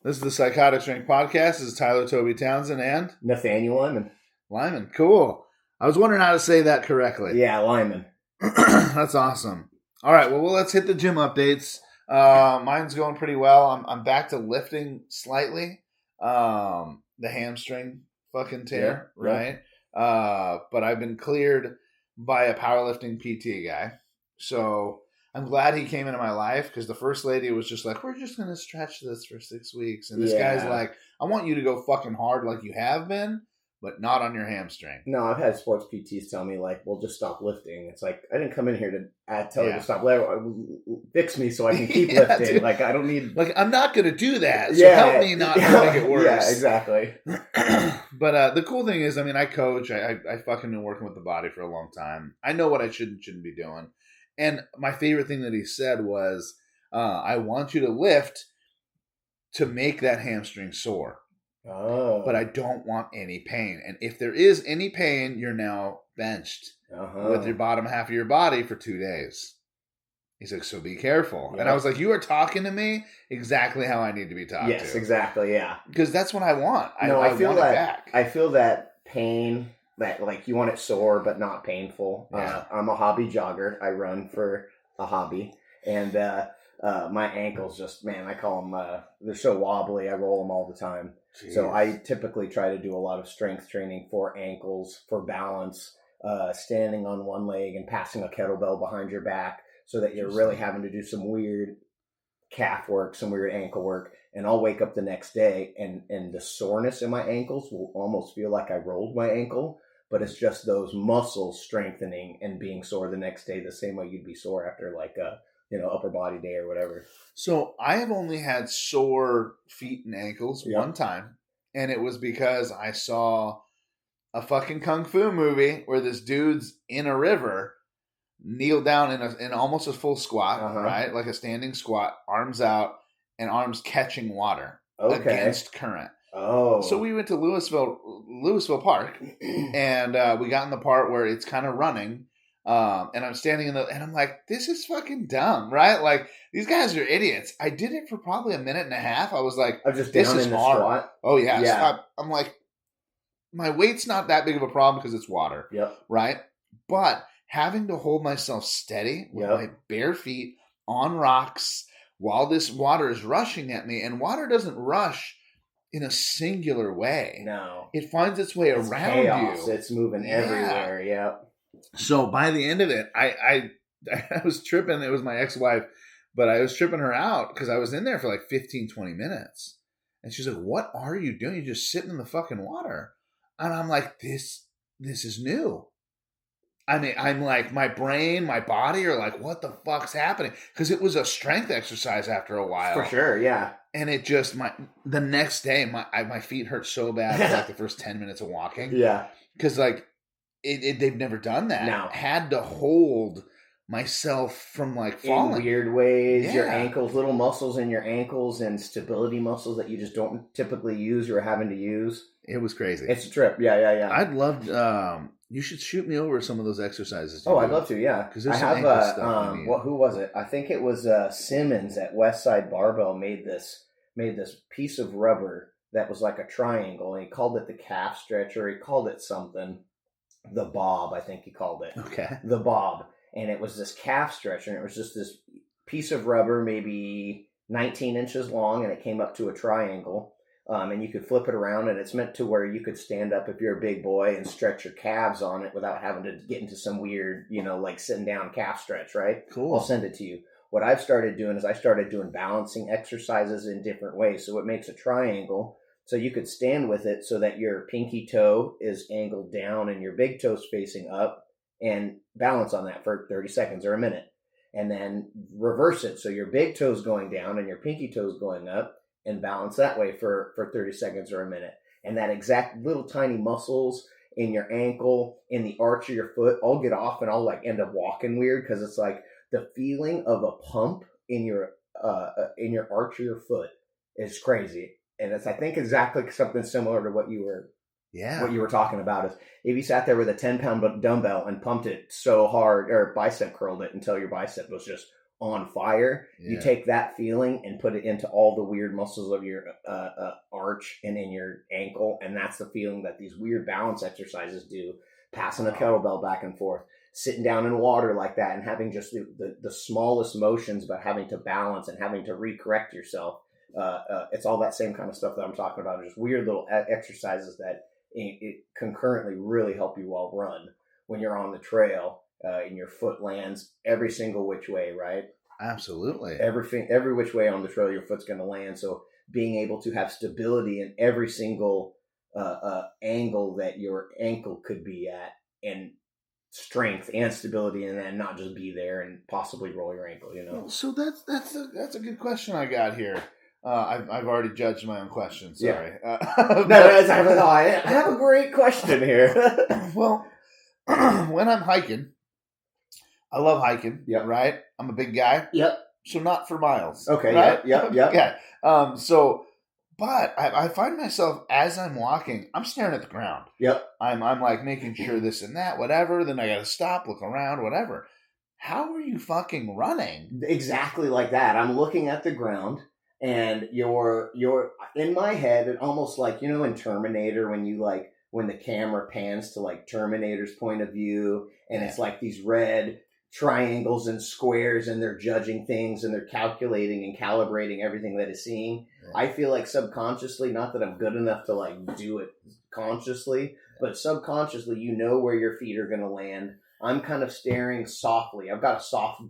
This is the Psychotic Strength Podcast. This is Tyler Toby Townsend and Nathaniel Lyman. Lyman. Cool. I was wondering how to say that correctly. Yeah, Lyman. That's awesome. All right, well, let's hit the gym updates. Mine's going pretty well. I'm back to lifting slightly. The hamstring fucking tear, right? But I've been cleared by a powerlifting PT guy. So I'm glad he came into my life because the first lady was just like, we're just going to stretch this for 6 weeks. And this guy's like, I want you to go fucking hard like you have been, but not on your hamstring. No, I've had sports PTs tell me, like, well, just stop lifting. It's like, I didn't come in here to tell you to stop. Fix me so I can keep lifting. Dude. Like, I don't need... Like, I'm not going to do that. So help me not make it worse. Yeah, exactly. But the cool thing is, I mean, I coach. I fucking been working with the body for a long time. I know what I shouldn't be doing. And my favorite thing that he said was, I want you to lift to make that hamstring sore. Oh. But I don't want any pain. And if there is any pain, you're now benched with your bottom half of your body for 2 days. He's like, so be careful. Yep. And I was like, you are talking to me exactly how I need to be talked to. Yes, exactly, yeah. Because that's what I want. I feel want that, it back. I feel that pain... That, like, you want it sore but not painful. Yeah. I'm a hobby jogger. I run for a hobby. And my ankles just, man, I call them, they're so wobbly. I roll them all the time. Jeez. So I typically try to do a lot of strength training for ankles, for balance, standing on one leg and passing a kettlebell behind your back so that you're really having to do some weird calf work, some weird ankle work. And I'll wake up the next day and the soreness in my ankles will almost feel like I rolled my ankle. But it's just those muscles strengthening and being sore the next day, the same way you'd be sore after like a upper body day or whatever. So I have only had sore feet and ankles one time, and it was because I saw a fucking kung fu movie where this dude's in a river, kneel down in almost a full squat, right, like a standing squat, arms out and arms catching water against current. Oh, so we went to Louisville Park, and we got in the part where it's kind of running, and I'm standing and I'm like, this is fucking dumb, right? Like, these guys are idiots. I did it for probably a minute and a half. I was like, this is hard. Squat. Oh yeah. So I'm like, my weight's not that big of a problem because it's water, right? But having to hold myself steady with my bare feet on rocks while this water is rushing at me, and water doesn't rush in a singular way. No. It finds its way around chaos. you. It's moving everywhere, So by the end of it, I was tripping. It was my ex-wife, but I was tripping her out because I was in there for like 15, 20 minutes. And she's like, what are you doing? You're just sitting in the fucking water. And I'm like, this is new. I mean, I'm like, my brain, my body are like, what the fuck's happening? Because it was a strength exercise after a while. For sure, yeah. And it just, the next day, my feet hurt so bad for like the first 10 minutes of walking. Yeah. Because like, they've never done that. No. Had to hold myself from like falling. In weird ways. Your ankles, little muscles in your ankles and stability muscles that you just don't typically use or having to use. It was crazy. It's a trip. Yeah. I'd love, you should shoot me over some of those exercises. I'd love to, yeah. Because there's I some ankle stuff you need. Who was it? I think it was Simmons at Westside Barbell made this piece of rubber that was like a triangle, and he called it the calf stretcher. He called it something. The Bob, I think he called it. Okay. The Bob. And it was this calf stretcher, and it was just this piece of rubber, maybe 19 inches long, and it came up to a triangle. And you could flip it around, and it's meant to where you could stand up if you're a big boy and stretch your calves on it without having to get into some weird, like sitting down calf stretch, right? Cool. I'll send it to you. What I've started doing is I started doing balancing exercises in different ways. So it makes a triangle. So you could stand with it so that your pinky toe is angled down and your big toe's facing up, and balance on that for 30 seconds or a minute. And then reverse it. So your big toe's going down and your pinky toe's going up, and balance that way for 30 seconds or a minute. And that exact little tiny muscles in your ankle, in the arch of your foot, I'll get off and I'll like end up walking weird because it's like the feeling of a pump in your arch of your foot is crazy. And it's, I think, exactly something similar to what you were talking about. Is if you sat there with a 10-pound dumbbell and pumped it so hard, or bicep curled it until your bicep was just on fire. Yeah. You take that feeling and put it into all the weird muscles of your arch and in your ankle, and that's the feeling that these weird balance exercises do. Passing a kettlebell back and forth, sitting down in water like that, and having just the smallest motions, but having to balance and having to recorrect yourself. It's all that same kind of stuff that I'm talking about. Just weird little exercises that it concurrently really help you while run when you're on the trail. And your foot lands every single which way, right? Absolutely. Every which way on the trail, your foot's going to land. So being able to have stability in every single angle that your ankle could be at, and strength and stability, and then not just be there and possibly roll your ankle. So that's a good question I got here. I've already judged my own question. Sorry. Yeah. No, I have a great question here. Well, when I'm hiking, I love hiking. Yep. Right. I'm a big guy. Yep. So not for miles. Okay. Right? Yep. Okay. But I find myself as I'm walking, I'm staring at the ground. Yep. I'm like making sure this and that, whatever. Then I got to stop, look around, whatever. How are you fucking running? Exactly like that. I'm looking at the ground, and you're in my head. It almost like, in Terminator when the camera pans to like Terminator's point of view, and it's like these red triangles and squares, and they're judging things, and they're calculating and calibrating everything that is seeing. Yeah. I feel like subconsciously, not that I'm good enough to like do it consciously, but subconsciously, where your feet are going to land. I'm kind of staring softly. I've got a soft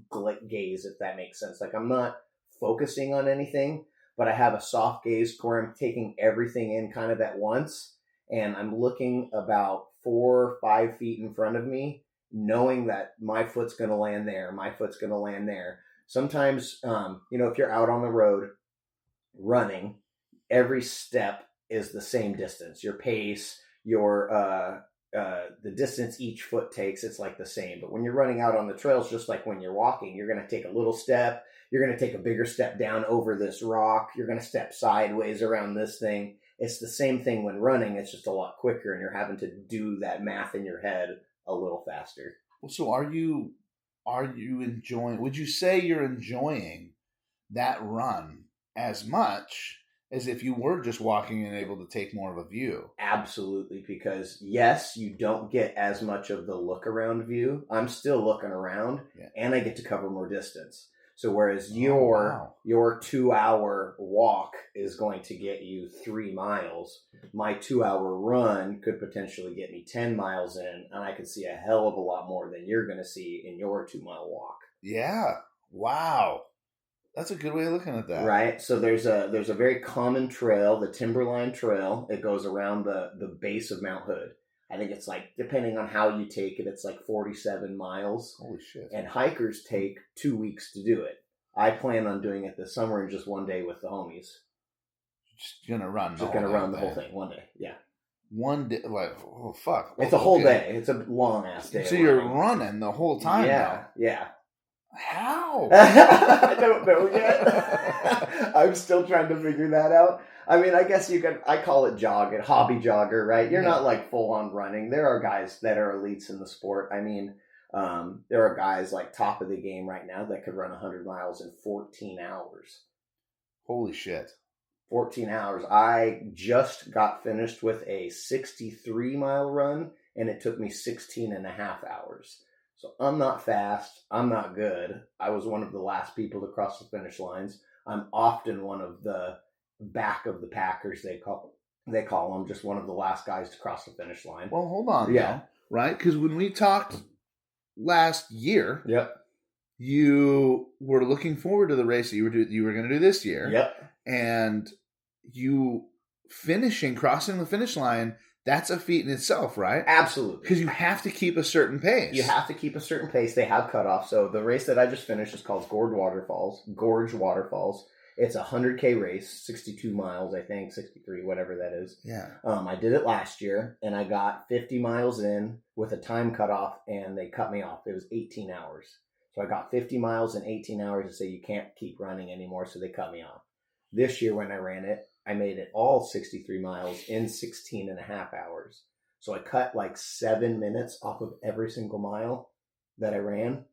gaze, if that makes sense. Like, I'm not focusing on anything, but I have a soft gaze where I'm taking everything in kind of at once. And I'm looking about 4 or 5 feet in front of me, knowing that my foot's going to land there. My foot's going to land there. Sometimes, if you're out on the road running, every step is the same distance. Your pace, the distance each foot takes, it's like the same. But when you're running out on the trails, just like when you're walking, you're going to take a little step. You're going to take a bigger step down over this rock. You're going to step sideways around this thing. It's the same thing when running. It's just a lot quicker, and you're having to do that math in your head a little faster. So are you enjoying, would you say you're enjoying that run as much as if you were just walking and able to take more of a view? Absolutely, because yes, you don't get as much of the look around view. I'm still looking around, and I get to cover more distance. So whereas your 2-hour walk is going to get you 3 miles, my 2-hour run could potentially get me 10 miles in, and I could see a hell of a lot more than you're going to see in your 2-mile walk. Yeah. Wow. That's a good way of looking at that. Right. So there's a very common trail, the Timberline Trail. It goes around the base of Mount Hood. I think it's like, depending on how you take it, it's like 47 miles. Holy shit. And hikers take 2 weeks to do it. I plan on doing it this summer in just one day with the homies. Just going to run. Just going to run the whole thing one day. Yeah. One day, like, oh, fuck. It's a whole day. It's a long ass day. So you're running the whole time now? Yeah. How? I don't know yet. I'm still trying to figure that out. I mean, I guess I call it jogging, hobby jogger, right? You're not like full on running. There are guys that are elites in the sport. I mean, there are guys like top of the game right now that could run 100 miles in 14 hours. Holy shit. 14 hours. I just got finished with a 63-mile run, and it took me 16 and a half hours. So I'm not fast. I'm not good. I was one of the last people to cross the finish lines. I'm often one of the back of the packers, they call them, just one of the last guys to cross the finish line. Well, hold on. Yeah. Though, right? Because when we talked last year, you were looking forward to the race that you were going to do this year. Yep. And you crossing the finish line, that's a feat in itself, right? Absolutely. Because you have to keep a certain pace. You have to keep a certain pace. They have cutoffs. So the race that I just finished is called Gorge Waterfalls. It's a 100K race, 62 miles, I think, 63, whatever that is. Yeah. I did it last year, and I got 50 miles in with a time cutoff, and they cut me off. It was 18 hours. So I got 50 miles in 18 hours to say you can't keep running anymore, so they cut me off. This year when I ran it, I made it all 63 miles in 16 and a half hours. So I cut like 7 minutes off of every single mile that I ran,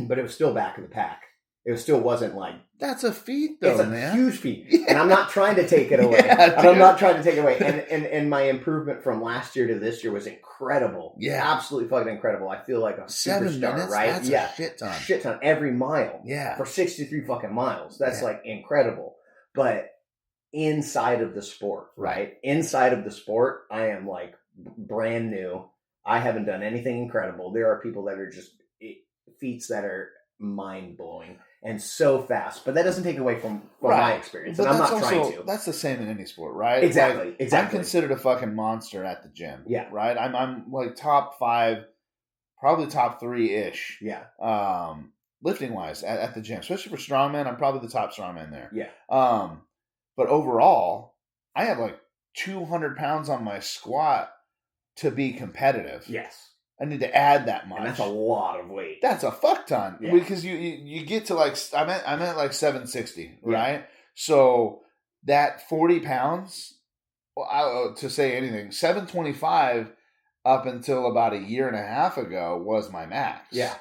but it was still back of the pack. It still wasn't like... That's a feat, though, man. It's a huge feat. Yeah. And I'm not trying to take it away. I'm not trying to take it away. And my improvement from last year to this year was incredible. Yeah. Absolutely fucking incredible. I feel like a 7 superstar, minutes? right? That's a shit ton. Shit ton. Every mile. Yeah. For 63 fucking miles. That's like incredible. But inside of the sport, right? Inside of the sport, I am like brand new. I haven't done anything incredible. There are people that are just feats that are mind-blowing and so fast, but that doesn't take away from my experience. But and I'm not trying to. That's the same in any sport, right? Exactly. I'm considered a fucking monster at the gym. Yeah. Right? I'm like top 5, probably top 3-ish. Yeah. Lifting wise at the gym, especially for strongman, I'm probably the top strongman there. Yeah. But overall, I have like 200 pounds on my squat to be competitive. Yes. I need to add that much. And that's a lot of weight. That's a fuck ton. Yeah. Because you get to like, I'm at like 760, right? Yeah. So that 40 pounds, to say anything, 725 up until about a year and a half ago was my max. Yeah.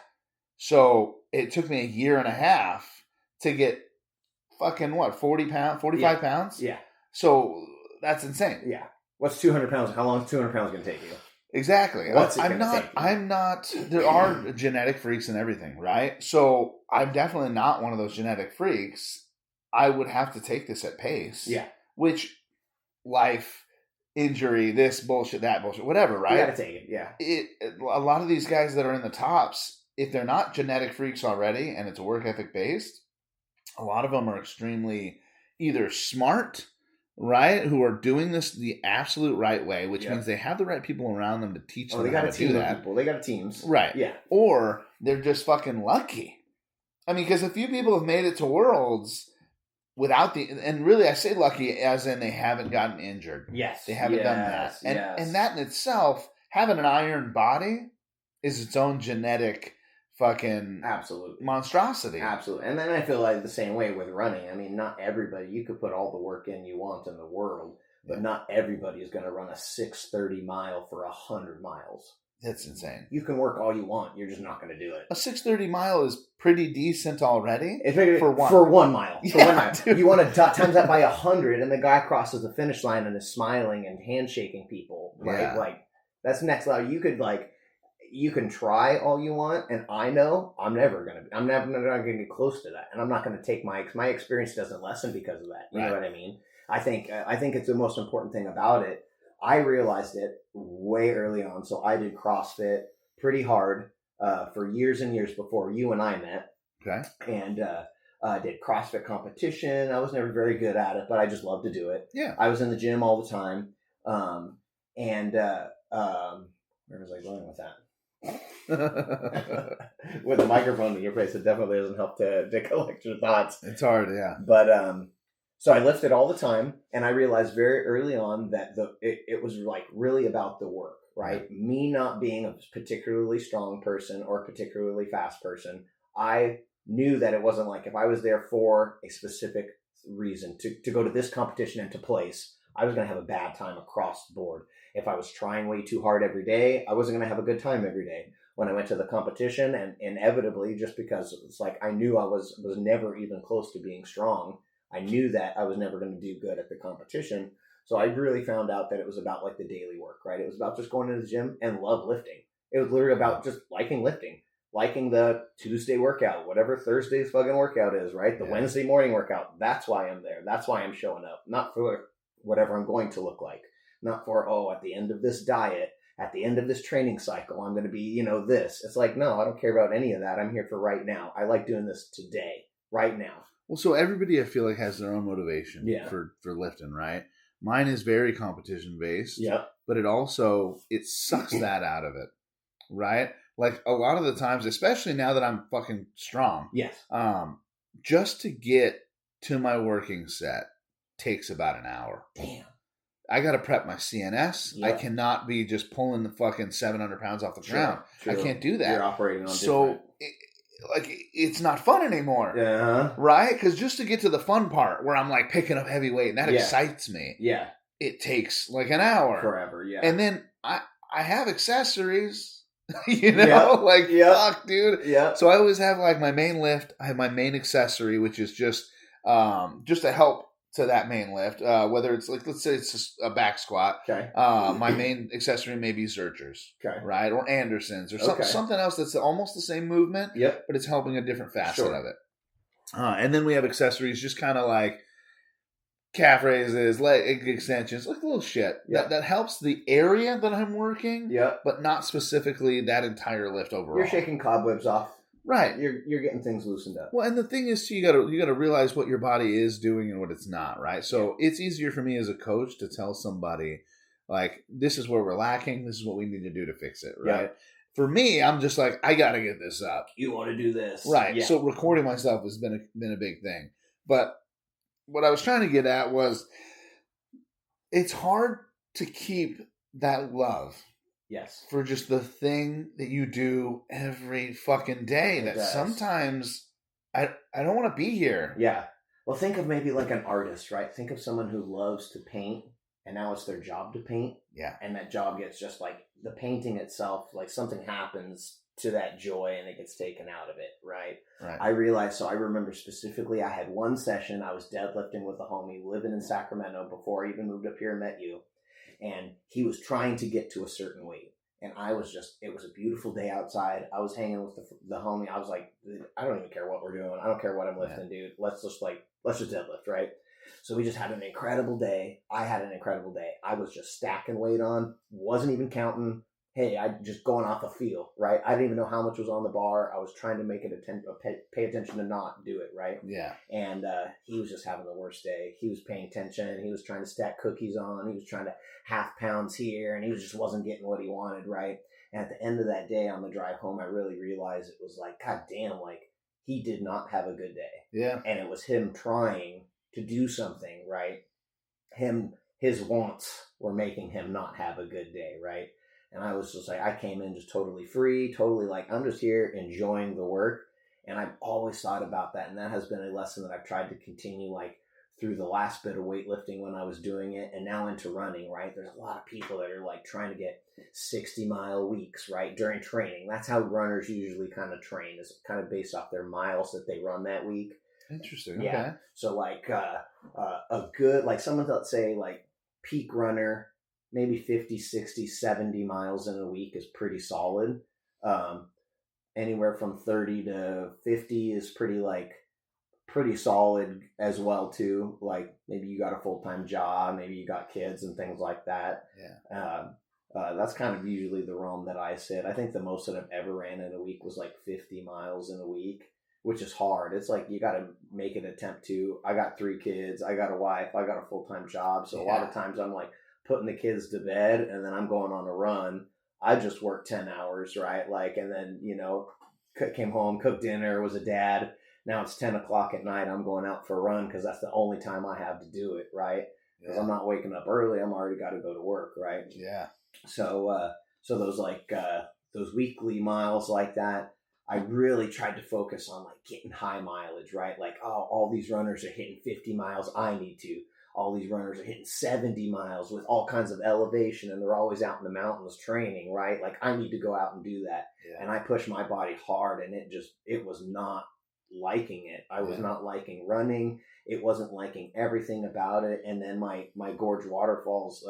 So it took me a year and a half to get fucking 45 pounds? Yeah. So that's insane. Yeah. What's 200 pounds? How long is 200 pounds going to take you? Exactly. I'm not, there are genetic freaks and everything, right? So I'm definitely not one of those genetic freaks. I would have to take this at pace. Yeah. Which, life, injury, this bullshit, that bullshit, whatever, right? You got to take it, yeah. A lot of these guys that are in the tops, if they're not genetic freaks already and it's work ethic based, a lot of them are extremely either smart, right, who are doing this the absolute right way, which means they have the right people around them to teach them how to do that. People. They got teams. Right. Yeah. Or they're just fucking lucky. I mean, because a few people have made it to Worlds without and really I say lucky as in they haven't gotten injured. Yes. They haven't done that. And that in itself, having an iron body is its own genetic fucking monstrosity. Absolutely. And then I feel like the same way with running. I mean, not everybody, you could put all the work in you want in the world, but not everybody is going to run a 6:30 mile for 100 miles. That's insane. You can work all you want. You're just not going to do it. A 6:30 mile is pretty decent already. For 1 mile. For 1 mile. You want to times that by 100 and the guy crosses the finish line and is smiling and handshaking people. Right? Yeah. Like, that's next level. You can try all you want, and I know I'm never not gonna get close to that, and I'm not gonna take my experience doesn't lessen because of that. You know what I mean? I think it's the most important thing about it. I realized it way early on, so I did CrossFit pretty hard for years and years before you and I met. Okay. And did CrossFit competition. I was never very good at it, but I just loved to do it. Yeah. I was in the gym all the time, where was I going with that? With a microphone in your face, it definitely doesn't help to collect your thoughts. It's hard, yeah. But so I lifted all the time, and I realized very early on that it was like really about the work, right? Yeah. Me not being a particularly strong person or a particularly fast person, I knew that it wasn't like if I was there for a specific reason to go to this competition and to place, I was going to have a bad time across the board. If I was trying way too hard every day, I wasn't going to have a good time every day. When I went to the competition, and inevitably, just because it's like I knew I was never even close to being strong, I knew that I was never going to do good at the competition. So I really found out that it was about like the daily work, right? It was about just going to the gym and love lifting. It was literally about just liking lifting, liking the Tuesday workout, whatever Thursday's fucking workout is, right? The Wednesday morning workout. That's why I'm there. That's why I'm showing up. Not for whatever I'm going to look like. Not for, at the end of this diet, at the end of this training cycle, I'm going to be, this. It's like, no, I don't care about any of that. I'm here for right now. I like doing this today, right now. Well, so everybody, I feel like, has their own motivation for lifting, right? Mine is very competition-based, but it sucks that out of it, right? Like, a lot of the times, especially now that I'm fucking strong, just to get to my working set takes about an hour. Damn. I got to prep my CNS. Yep. I cannot be just pulling the fucking 700 pounds off the ground. True. I can't do that. You're operating on different. It's not fun anymore. Yeah. Right? Because just to get to the fun part where I'm like picking up heavy weight and that excites me. Yeah. It takes like an hour. Forever, yeah. And then I have accessories Like, fuck, dude. Yeah. So I always have like my main lift. I have my main accessory, which is just a help to that main lift. Whether it's like, let's say it's just a back squat. Okay. My main accessory may be Zerchers. Okay. Right? Or Andersons or something else that's almost the same movement. Yep. But it's helping a different facet of it. And then we have accessories just kind of like calf raises, leg extensions, like little shit. That helps the area that I'm working, but not specifically that entire lift overall. You're shaking cobwebs off. Right. You're getting things loosened up. Well, and the thing is, too, you gotta realize what your body is doing and what it's not, right? So it's easier for me as a coach to tell somebody, like, this is where we're lacking, this is what we need to do to fix it, right? For me, I'm just like, I gotta get this up. You want to do this. Right. So recording myself has been a big thing. But what I was trying to get at was, it's hard to keep that love. Yes. For just the thing that you do every fucking day. That sometimes I don't want to be here. Yeah. Well, think of maybe like an artist, right? Think of someone who loves to paint and now it's their job to paint. Yeah. And that job gets just like the painting itself, like something happens to that joy and it gets taken out of it, right? Right. I realized, so I remember specifically I had one session, I was deadlifting with a homie living in Sacramento before I even moved up here and met you. And he was trying to get to a certain weight. And I was just, it was a beautiful day outside. I was hanging with the homie. I was like, I don't even care what we're doing. I don't care what I'm lifting, dude. Let's just deadlift, right? So we just had an incredible day. I had an incredible day. I was just stacking weight on, wasn't even counting. Hey, I just going off a feel, right? I didn't even know how much was on the bar. I was trying to make it pay attention to not do it, right? Yeah. And he was just having the worst day. He was paying attention. He was trying to stack cookies on. He was trying to half pounds here, and he just wasn't getting what he wanted, right? And at the end of that day on the drive home, I really realized it was like, God damn, like he did not have a good day. Yeah. And it was him trying to do something, right? His wants were making him not have a good day, right? And I was just like, I came in just totally free, totally like, I'm just here enjoying the work. And I've always thought about that. And that has been a lesson that I've tried to continue like through the last bit of weightlifting when I was doing it and now into running, right? There's a lot of people that are like trying to get 60-mile weeks, right? During training. That's how runners usually kind of train, is kind of based off their miles that they run that week. Interesting. Yeah. Okay. So like a good, like someone, let's say like peak runner, maybe 50, 60, 70 miles in a week is pretty solid. Anywhere from 30 to 50 is pretty solid as well too. Like maybe you got a full-time job, maybe you got kids and things like that. Yeah. That's kind of usually the realm that I sit. I think the most that I've ever ran in a week was like 50 miles in a week, which is hard. It's like you got to make an attempt to. I got 3 kids. I got a wife. I got a full-time job. So a lot of times I'm like putting the kids to bed and then I'm going on a run. I just worked 10 hours, right? Like, and then, came home, cooked dinner, was a dad. Now it's 10 o'clock at night. I'm going out for a run because that's the only time I have to do it, right? Because I'm not waking up early. I'm already got to go to work, right? Yeah. So those those weekly miles like that, I really tried to focus on like getting high mileage, right? Like, oh, all these runners are hitting 50 miles. I need to. All these runners are hitting 70 miles with all kinds of elevation and they're always out in the mountains training, right? Like I need to go out and do that. Yeah. And I pushed my body hard and it was not liking it. I was not liking running. It wasn't liking everything about it. And then my Gorge Waterfalls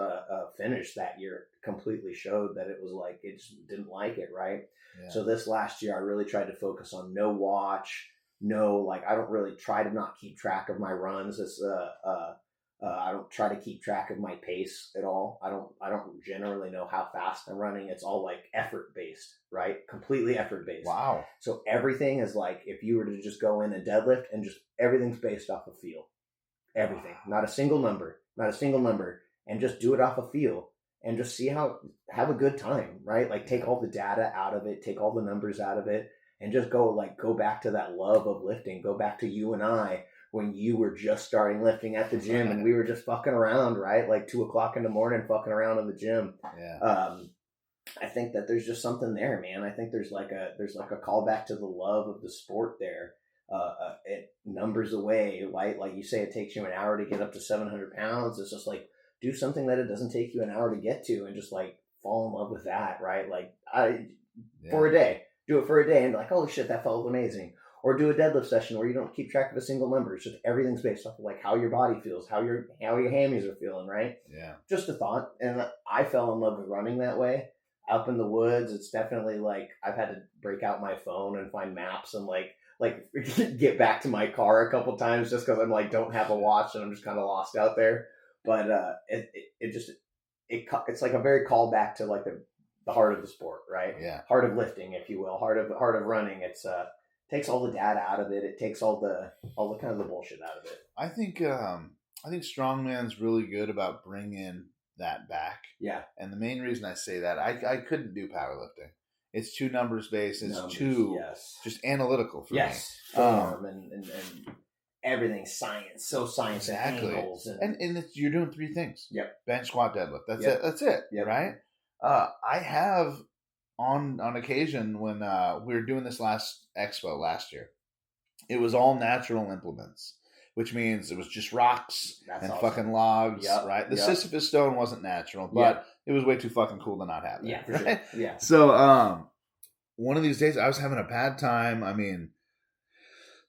finish that year completely showed that it was like, it just didn't like it, right? Yeah. So this last year, I really tried to focus on no watch, I don't really try to not keep track of my runs. I don't try to keep track of my pace at all. I don't generally know how fast I'm running. It's all like effort based, right? Completely effort based. Wow. So everything is like, if you were to just go in and deadlift and just everything's based off of feel. Everything. Not a single number, and just do it off of feel and just have a good time, right? Like take all the data out of it, take all the numbers out of it and just go back to that love of lifting. Go back to you and I, when you were just starting lifting at the gym and we were just fucking around, right? Like 2 o'clock in the morning, fucking around in the gym. Yeah. I think that there's just something there, man. I think there's like a callback to the love of the sport there. It numbers away, right? Like you say, it takes you an hour to get up to 700 pounds. It's just like, do something that it doesn't take you an hour to get to and just like fall in love with that, right? Like for a day. Do it for a day and be like, holy shit, that felt amazing. Or do a deadlift session where you don't keep track of a single number. It's just everything's based off of like how your body feels, how your hammies are feeling, right? Yeah. Just a thought. And I fell in love with running that way. Up in the woods, it's definitely like I've had to break out my phone and find maps and like get back to my car a couple times just because I'm like don't have a watch and I'm just kind of lost out there. But it's like a very callback to like the heart of the sport, right? Yeah. Heart of lifting, if you will, heart of running. It's takes all the data out of it. It takes all the kind of the bullshit out of it. I think Strongman's really good about bringing that back. Yeah. And the main reason I say that, I couldn't do powerlifting. It's too numbers based. It's too just analytical for me. Form and everything science. So science exactly. And you're doing three things. Yep. Bench, squat, deadlift. That's it. That's it. Yep. Right. I have on occasion when we were doing this last expo last year, it was all natural implements, which means it was just rocks fucking logs, right? The Sisyphus stone wasn't natural, but it was way too fucking cool to not have that. Yeah, for right? sure. Yeah. So one of these days I was having a bad time. I mean,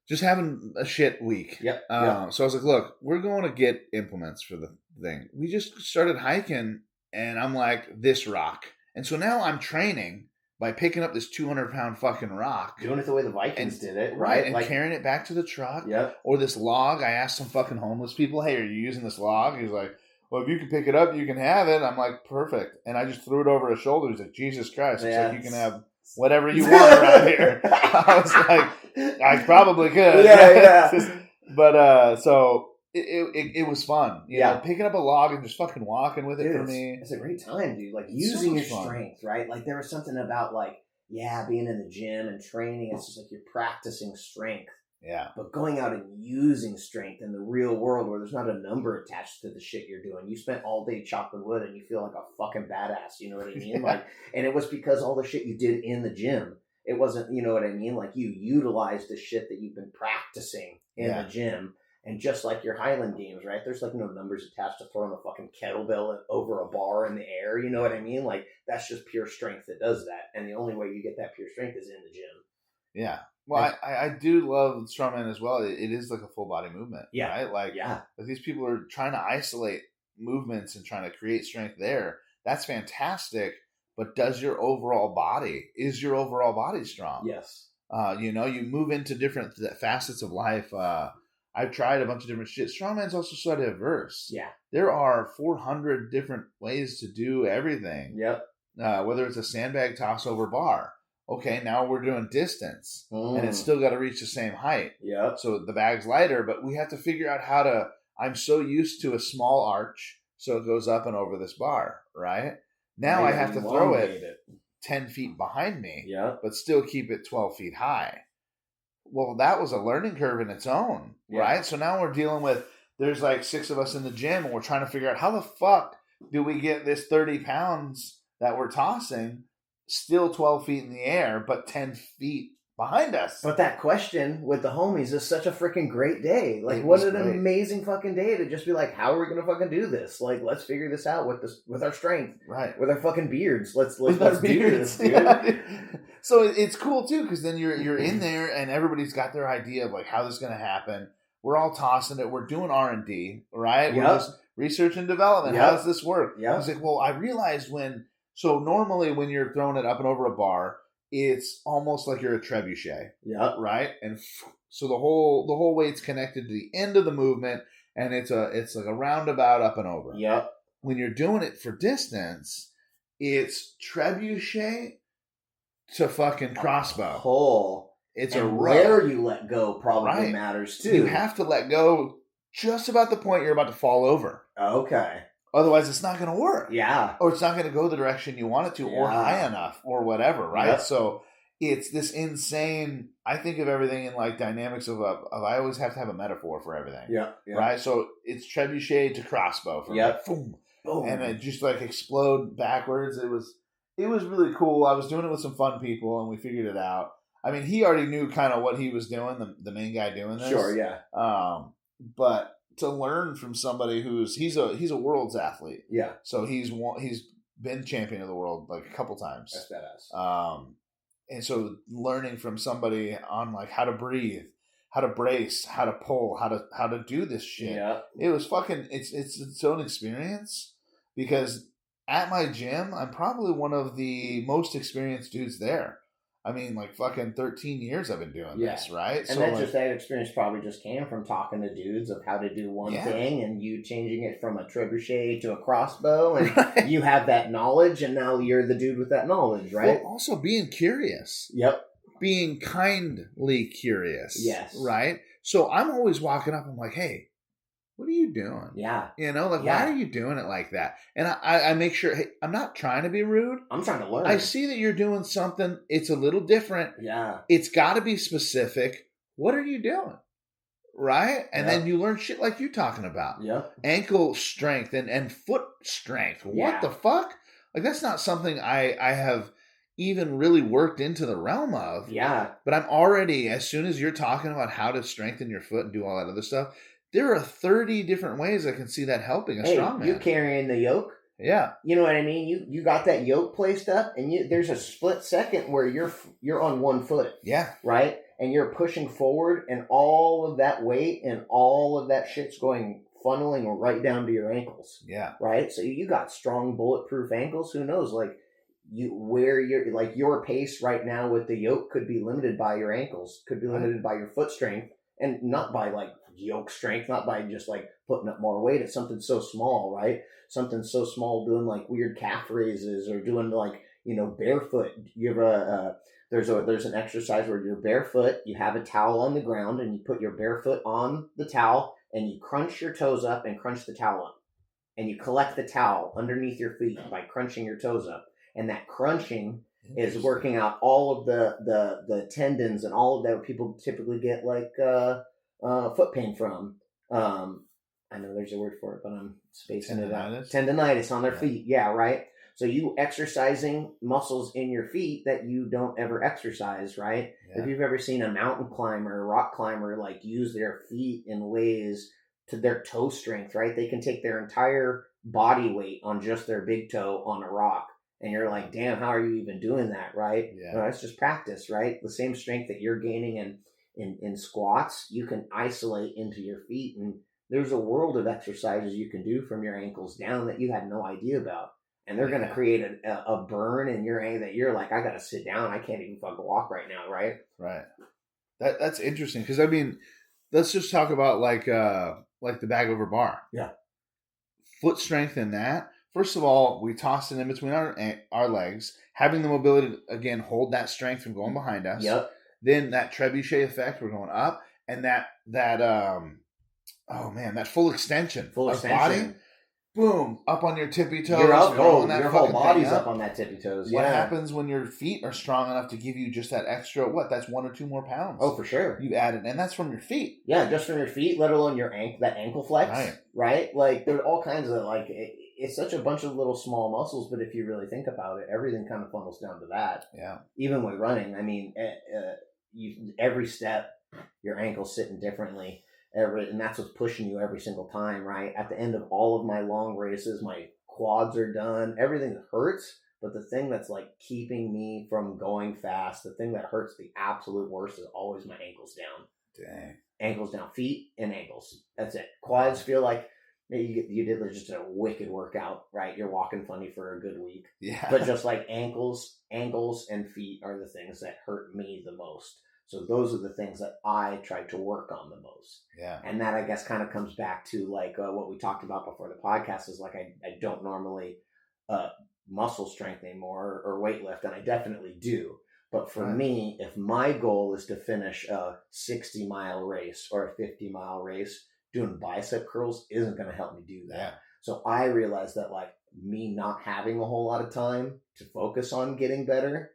just having a shit week. Yep. So I was like, look, we're going to get implements for the thing. We just started hiking and I'm like, this rock. And so now I'm training by picking up this 200-pound fucking rock. Doing it the way the Vikings did it. Right. And like, carrying it back to the truck. Yep. Or this log. I asked some fucking homeless people, hey, are you using this log? He's like, well, if you can pick it up, you can have it. I'm like, perfect. And I just threw it over his shoulder. He's like, Jesus Christ. He's like, you can have whatever you want around here. I was like, I probably could. Yeah. But so it was fun. You know, picking up a log and just fucking walking with it for me. It's a great time, dude. Like using your strength, right? Like there was something about like, being in the gym and training. It's just like you're practicing strength. Yeah. But going out and using strength in the real world where there's not a number attached to the shit you're doing. You spent all day chopping wood and you feel like a fucking badass. You know what I mean? Like, and it was because all the shit you did in the gym. It wasn't, you know what I mean? Like you utilized the shit that you've been practicing in the gym. And just like your Highland games, right? There's like no numbers attached to throwing a fucking kettlebell over a bar in the air. You know what I mean? Like that's just pure strength that does that. And the only way you get that pure strength is in the gym. Yeah. Well, I do love Strongman as well. It is like a full body movement. Yeah. Right? Like these people are trying to isolate movements and trying to create strength there. That's fantastic. But is your overall body strong? Yes. You move into different facets of life. I've tried a bunch of different shit. Strongman's also so diverse. Yeah. There are 400 different ways to do everything. Yep. Whether it's a sandbag toss over bar. Okay, now we're doing distance. And it's still got to reach the same height. Yep. So the bag's lighter, but we have to figure out I'm so used to a small arch, so it goes up and over this bar, right? Now I have to throw it 10 feet behind me, but still keep it 12 feet high. Well, that was a learning curve in its own, right? So now we're dealing with, there's like 6 of us in the gym, and we're trying to figure out how the fuck do we get this 30 pounds that we're tossing still 12 feet in the air, but 10 feet behind us. But that question with the homies is such a freaking great day. Like, what an amazing fucking day to just be like, how are we going to fucking do this? Like, let's figure this out with our strength. Right. With our fucking beards. Let's do this, dude. Yeah. So it's cool, too, because then you're in there, and everybody's got their idea of, like, how this is going to happen. We're all tossing it. We're doing R&D, right? Yep. We're just research and development. How does this work? Yeah. I was like, well, I realized so normally when you're throwing it up and over a bar, it's almost like you're a trebuchet. Yeah. Right? And so the whole weight's connected to the end of the movement, and it's like a roundabout up and over. Yep. When you're doing it for distance, it's trebuchet to fucking crossbow. Pull. It's and a row. Where you let go probably matters too. You have to let go just about the point you're about to fall over. Okay. Otherwise, it's not going to work. Yeah. Or it's not going to go the direction you want it to, or high enough, or whatever, right? Yep. So it's this insane, I think of everything in like dynamics of I always have to have a metaphor for everything. Yeah. Right? So it's trebuchet to crossbow. For me. Boom. Boom. And it just like explode backwards. It was really cool. I was doing it with some fun people, and we figured it out. I mean, he already knew kind of what he was doing, the main guy doing this. Sure, yeah. But to learn from somebody he's a world's athlete. Yeah. So he's been champion of the world like a couple times. That's badass. And so learning from somebody on like how to breathe, how to brace, how to pull, how to do this shit. Yeah. It was fucking it's its own experience, because at my gym I'm probably one of the most experienced dudes there. I mean, like fucking 13 years I've been doing this, right? And that experience probably just came from talking to dudes of how to do one thing, and you changing it from a trebuchet to a crossbow, and you have that knowledge, and now you're the dude with that knowledge, right? Well, also being curious. Yep. Being kindly curious. Yes. Right? So I'm always walking up, I'm like, hey, what are you doing? Yeah. Why are you doing it like that? And I make sure, hey, I'm not trying to be rude. I'm trying to learn. I see that you're doing something. It's a little different. Yeah. It's got to be specific. What are you doing? Right? And then you learn shit like you talking about. Yeah. Ankle strength and foot strength. What the fuck? Like, that's not something I have even really worked into the realm of. Yeah. But I'm already, as soon as you're talking about how to strengthen your foot and do all that other stuff, there are 30 different ways I can see that helping a strongman. You carrying the yoke? Yeah. You know what I mean? You got that yoke placed up, and there's a split second where you're on one foot. Yeah. Right? And you're pushing forward, and all of that weight and all of that shit's funneling right down to your ankles. Yeah. Right? So you got strong bulletproof ankles. Who knows? Like, your pace right now with the yoke could be limited by your ankles, could be limited by your foot strength, and not by like yoke strength, not by just like putting up more weight. It's something so small, right? Something so small, doing like weird calf raises or doing like, barefoot. You have there's an exercise where you're barefoot, you have a towel on the ground, and you put your barefoot on the towel, and you crunch your toes up and crunch the towel up, and you collect the towel underneath your feet by crunching your toes up. And that crunching is working out all of the tendons and all of that people typically get like foot pain from. I know there's a word for it, but I'm spacing it out. Tendonitis on their feet. Yeah, right? So you exercising muscles in your feet that you don't ever exercise, right? Yeah. If you've ever seen a mountain climber, a rock climber, like use their feet in ways to their toe strength, right? They can take their entire body weight on just their big toe on a rock. And you're like, damn, how are you even doing that, right? Yeah. Well, it's just practice, right? The same strength that you're gaining in squats, you can isolate into your feet. And there's a world of exercises you can do from your ankles down that you had no idea about. And they're going to create a burn in your ankle that you're like, I got to sit down. I can't even fucking walk right now, right? Right. That's interesting. Because, I mean, let's just talk about like the bag over bar. Yeah. Foot strength in that. First of all, we toss it in between our legs, having the mobility to, again, hold that strength from going behind us. Yep. Then that trebuchet effect, we're going up, and that full extension. Body, boom, up on your tippy toes. You're up. Your whole body's up on that tippy toes. What happens when your feet are strong enough to give you just that extra, that's 1 or 2 more pounds? Oh, for sure. You added, and that's from your feet. Yeah, just from your feet, let alone your that ankle flex. Right? Like, there's all kinds of, like, it's such a bunch of little small muscles, but if you really think about it, everything kind of funnels down to that. Yeah. Even with running, I mean, every step, your ankle's sitting differently. And that's what's pushing you every single time, right? At the end of all of my long races, my quads are done. Everything hurts, but the thing that's like keeping me from going fast, the thing that hurts the absolute worst is always my ankles down. Dang. Ankles down, feet and ankles. That's it. Quads feel like you did just a wicked workout, right? You're walking funny for a good week. Yeah. But just like ankles, and feet are the things that hurt me the most. So those are the things that I try to work on the most. Yeah. And that, I guess, kind of comes back to like what we talked about before the podcast is like I don't normally muscle strength anymore or weightlift, and I definitely do. But for me, if my goal is to finish a 60-mile race or a 50-mile race, doing bicep curls isn't going to help me do that. Yeah. So I realized that like me not having a whole lot of time to focus on getting better,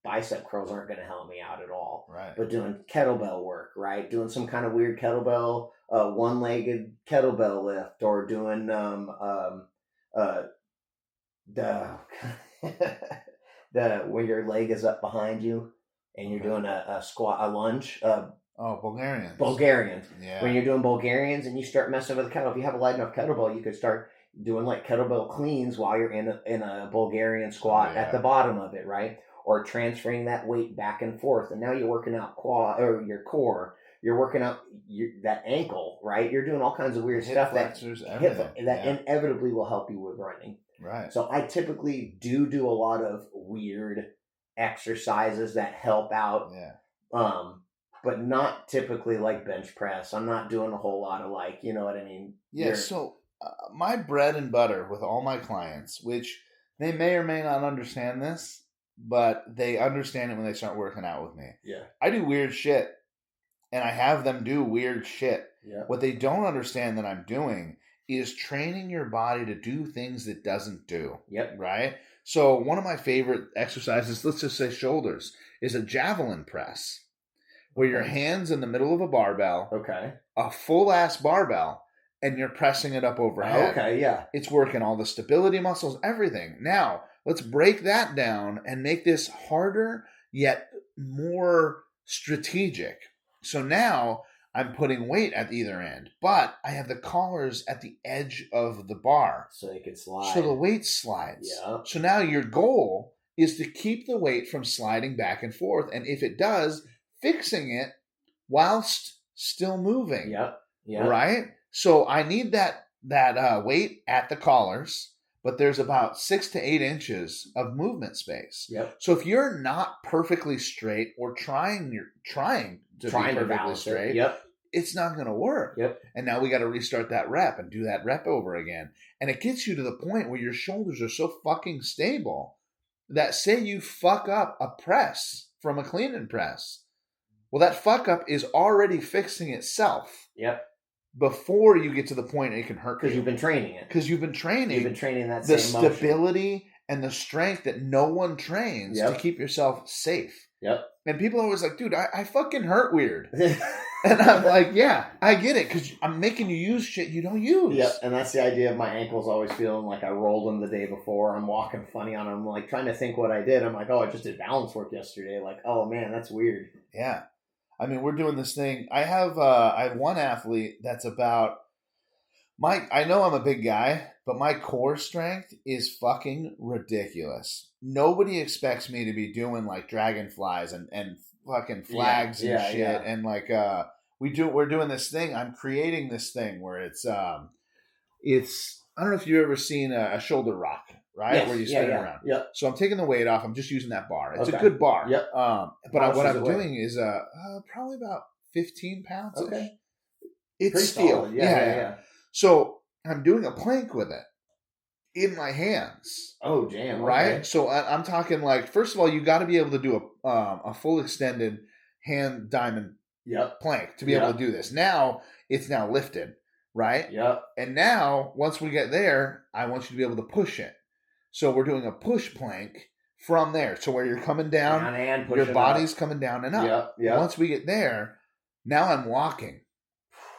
bicep curls aren't going to help me out at all. Right. But doing kettlebell work, right? Doing some kind of weird kettlebell, one-legged kettlebell lift, or doing when your leg is up behind you and you're doing a squat, a lunge. Bulgarians. Bulgarians. Yeah. When you're doing Bulgarians and you start messing with the kettlebell, if you have a light enough kettlebell, you could start doing like kettlebell cleans while you're in a Bulgarian squat at the bottom of it, right? Or transferring that weight back and forth, and now you're working out quad or your core. You're working out that ankle, right? You're doing all kinds of weird stuff that inevitably will help you with running. Right. So I typically do a lot of weird exercises that help out. Yeah. But not typically like bench press. I'm not doing a whole lot of like, you know what I mean? Yeah. So my bread and butter with all my clients, which they may or may not understand this, but they understand it when they start working out with me. Yeah. I do weird shit. And I have them do weird shit. Yeah. What they don't understand that I'm doing is training your body to do things it doesn't do. Yep. Right? So one of my favorite exercises, let's just say shoulders, is a javelin press. Where your hand's in the middle of a barbell. Okay. A full-ass barbell. And you're pressing it up overhead. Okay, yeah. It's working all the stability muscles, everything. Now, let's break that down and make this harder yet more strategic. So now I'm putting weight at either end, but I have the collars at the edge of the bar. So they can slide. So the weight slides. Yeah. So now your goal is to keep the weight from sliding back and forth. And if it does, fixing it whilst still moving. Yep. Yeah. Right? So I need that weight at the collars, but there's about 6 to 8 inches of movement space. Yep. So if you're not perfectly straight or trying to be perfectly straight, yep, it's not going to work. Yep. And now we got to restart that rep and do that rep over again. And it gets you to the point where your shoulders are so fucking stable that say you fuck up a press from a clean and press. Well, that fuck up is already fixing itself. Yep. Before you get to the point it can hurt. Because you've been training it. Because you've been training that the same motion. stability and the strength that no one trains to keep yourself safe. Yep. And people are always like, dude, I fucking hurt weird. And I'm like, yeah, I get it. Because I'm making you use shit you don't use. Yep. And that's the idea of my ankles always feeling like I rolled them the day before. I'm walking funny on them. I'm like trying to think what I did. I'm like, oh, I just did balance work yesterday. Like, oh man, that's weird. Yeah. I mean, we're doing this thing. I have one athlete that's about I know I'm a big guy, but my core strength is fucking ridiculous. Nobody expects me to be doing like dragonflies and fucking flags and shit. Yeah. And like we're doing this thing. I'm creating this thing where it's I don't know if you've ever seen a shoulder rock. Right? Yes. Where you spin it around. Yep. So I'm taking the weight off. I'm just using that bar. It's a good bar. Yep. But what I'm doing is probably about 15 pounds. Okay. It's pretty steel. Solid. Yeah. So I'm doing a plank with it in my hands. Oh, damn. Right? Okay. So I'm talking like, first of all, you got to be able to do a full extended hand diamond plank to be able to do this. Now, it's now lifted. Right? Yep. And now, once we get there, I want you to be able to push it. So we're doing a push plank from there. So where you're coming down and your body's coming down and up. Yep. Once we get there, now I'm walking.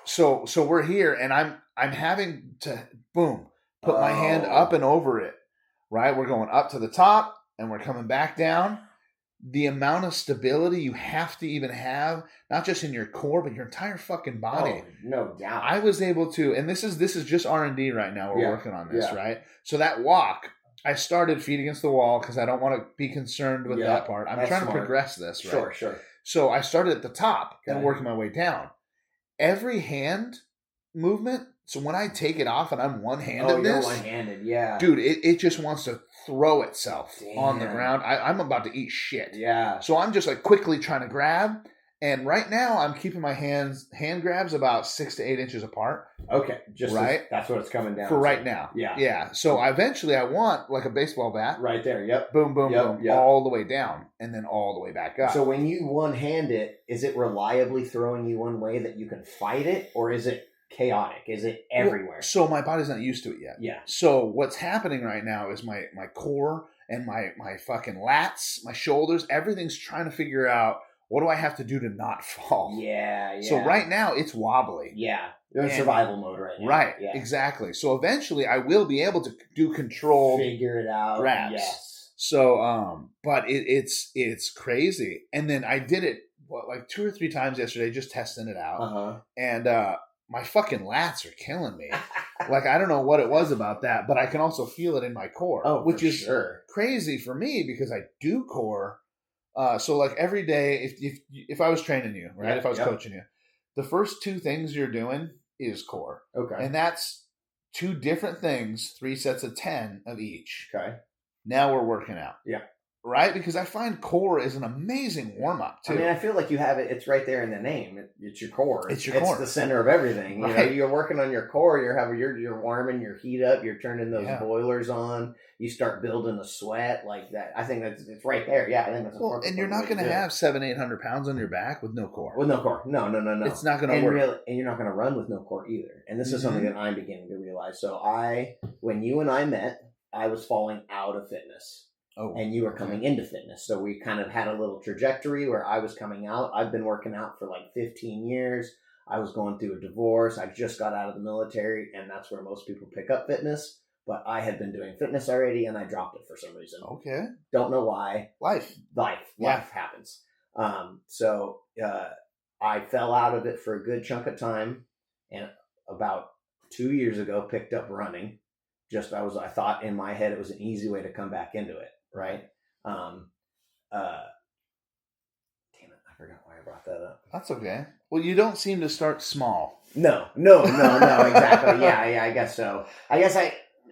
So we're here, and I'm having to put my hand up and over it. Right? We're going up to the top, and we're coming back down. The amount of stability you have to even have, not just in your core, but your entire fucking body. Oh, no doubt. I was able to, and this is just R&D right now. We're working on this, right? So that walk, I started feet against the wall because I don't want to be concerned with that part. I'm trying to progress this, right? Sure. So I started at the top and working my way down. Every hand movement, so when I take it off and I'm one-handed you're one-handed, yeah. Dude, it just wants to throw itself on the ground. I'm about to eat shit. Yeah. So I'm just like quickly trying to grab. And right now I'm keeping my hand grabs about 6 to 8 inches apart. Okay. Just right. That's what it's coming down for to. right now. Yeah. Yeah. So eventually I want like a baseball bat. Right there. Yep. Boom, boom, boom. Yep. All the way down and then all the way back up. So when you one-hand it, is it reliably throwing you one way that you can fight it, or is it chaotic? Is it everywhere? Well, so my body's not used to it yet. Yeah. So what's happening right now is my core and my fucking lats, my shoulders, everything's trying to figure out, what do I have to do to not fall? Yeah. So right now it's wobbly. Yeah. You're in survival mode right now. Right. Yeah. Exactly. So eventually I will be able to do controlled figure it out. Grabs. Yes. So but it's crazy. And then I did it like 2 or 3 times yesterday, just testing it out. Uh-huh. And my fucking lats are killing me. Like, I don't know what it was about that, but I can also feel it in my core, which is crazy for me because I do core. So like every day, if I was training you, right? If I was coaching you, the first 2 things you're doing is core. Okay. And that's 2 different things, 3 sets of 10 of each. Okay. Now we're working out. Yeah. Right? Because I find core is an amazing warm-up, too. I mean, I feel like you have it. It's right there in the name. It's your core. It's your core. It's the center of everything. Right. You know, you're working on your core. You're warming your heat up. You're turning those boilers on. You start building a sweat like that. I think it's right there. Yeah, I think that's well. And you're not going to have 700-800 pounds on your back with no core. With no core, no. It's not going to work. And you're not going to run with no core either. And this is something that I'm beginning to realize. So when you and I met, I was falling out of fitness. Oh, and you were coming into fitness. So we kind of had a little trajectory where I was coming out. I've been working out for like 15 years. I was going through a divorce. I just got out of the military, and that's where most people pick up fitness. But I had been doing fitness already, and I dropped it for some reason. Okay. Don't know why. Life happens. So I fell out of it for a good chunk of time, and about 2 years ago, picked up running. I thought in my head it was an easy way to come back into it. Right. Damn it. I forgot why I brought that up. That's okay. Well, you don't seem to start small. No, exactly. Yeah, I guess so. I guess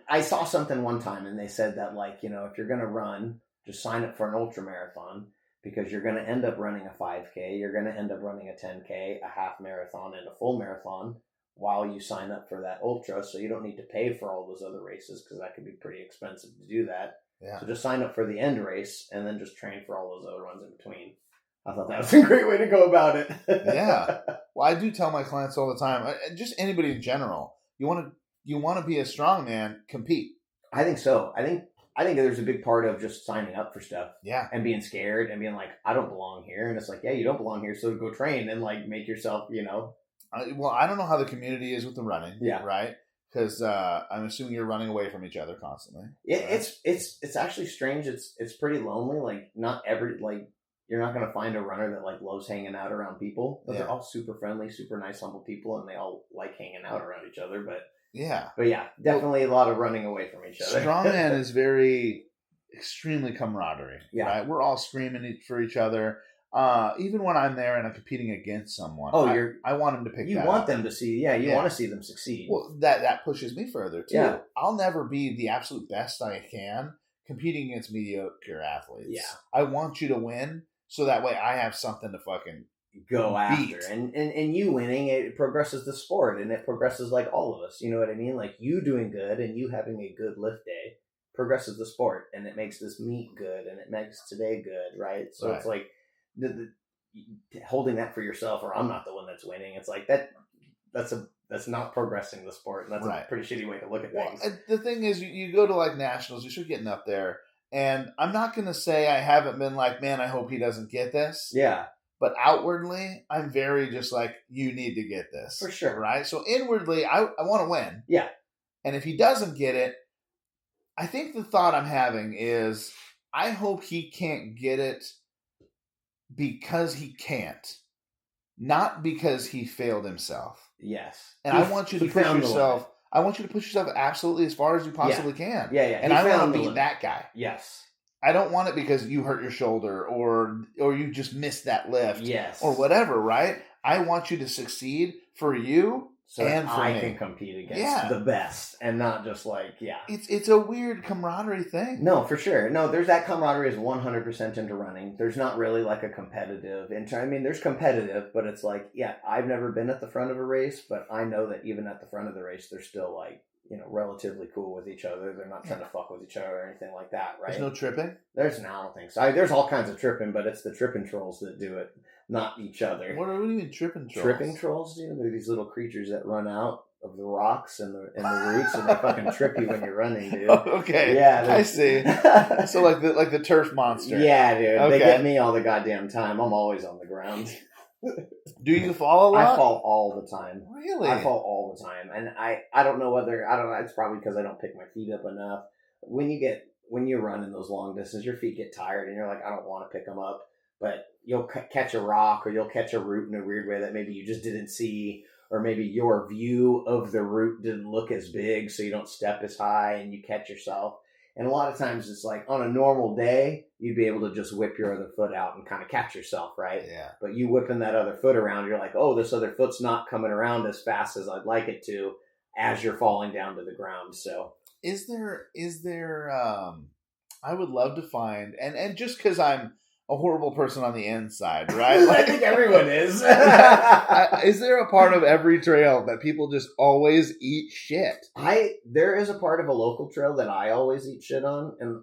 I saw something one time and they said that, like, you know, if you're going to run, just sign up for an ultra marathon because you're going to end up running a 5K. You're going to end up running a 10K, a half marathon, and a full marathon while you sign up for that ultra. So you don't need to pay for all those other races because that could be pretty expensive to do that. Yeah. So just sign up for the end race and then just train for all those other ones in between. I thought that was a great way to go about it. Yeah. Well, I do tell my clients all the time, just anybody in general, you want to be a strongman, compete. I think so. I think there's a big part of just signing up for stuff. Yeah. And being scared and being like, I don't belong here. And it's like, yeah, you don't belong here. So go train and like make yourself, you know. Well, I don't know how the community is with the running. Yeah. Right. Because I'm assuming you're running away from each other constantly. Yeah, right? It's actually strange. It's pretty lonely. Like you're not gonna find a runner that like loves hanging out around people. But they're all super friendly, super nice, humble people, and they all like hanging out around each other. But yeah, definitely a lot of running away from each other. Strongman is extremely camaraderie. Yeah, right? We're all screaming for each other. Even when I'm there and I'm competing against someone, I want them to pick. You want them to see, you want to see them succeed. Well, that pushes me further too. Yeah. I'll never be the absolute best I can competing against mediocre athletes. Yeah, I want you to win, so that way I have something to fucking go after. And you winning, it progresses the sport, and it progresses like all of us. You know what I mean? Like you doing good and you having a good lift day progresses the sport, and it makes this meet good, and it makes today good, right? So it's like. Holding that for yourself, or I'm not the one that's winning. It's like that's not progressing the sport, and that's a pretty shitty way to look at things. Well, the thing is, you go to like nationals, you start getting up there, and I'm not going to say I haven't been like, man, I hope he doesn't get this. Yeah. But outwardly, I'm very just like, you need to get this. For sure. Right? So inwardly, I want to win. Yeah. And if he doesn't get it, I think the thought I'm having is, I hope he can't get it because he can't, not because he failed himself. Yes. And I want you to push yourself. I want you to push yourself absolutely as far as you possibly can. Yeah. And I want to be that guy. Yes. I don't want it because you hurt your shoulder or you just missed that lift. Yes. Or whatever, right? I want you to succeed for you. So and for I me. can compete against the best and not just like, It's a weird camaraderie thing. No, for sure. No, there's that camaraderie is 100% into running. There's not really like a competitive. I mean, there's competitive, but it's like, I've never been at the front of a race, but I know that even at the front of the race, they're still like, relatively cool with each other. They're not trying to fuck with each other or anything like that, right? There's no tripping? I don't think so. There's all kinds of tripping, but it's the tripping trolls that do it, not each other. What do you mean tripping trolls? Tripping trolls, dude? They're these little creatures that run out of the rocks and the roots, and they fucking trip you when you're running, dude. Okay. Yeah. I see. So like the turf monster. Yeah, dude. Okay. They get me all the goddamn time. I'm always on the ground. Do you fall a lot? I fall all the time. Really? I fall all the time. And I don't know it's probably because I don't pick my feet up enough. When you run in those long distances, your feet get tired and you're like, I don't want to pick them up. But you'll catch a rock or you'll catch a root in a weird way that maybe you just didn't see. or maybe your view of the route didn't look as big, so you don't step as high and you catch yourself. And a lot of times it's like on a normal day, you'd be able to just whip your other foot out and kind of catch yourself, right? Yeah. But you whipping that other foot around, you're like, oh, this other foot's not coming around as fast as I'd like it to as you're falling down to the ground. So is there I would love to find, and just because I'm a horrible person on the inside, right? I think everyone is. Is there a part of every trail that people just always eat shit? There is a part of a local trail that I always eat shit on, and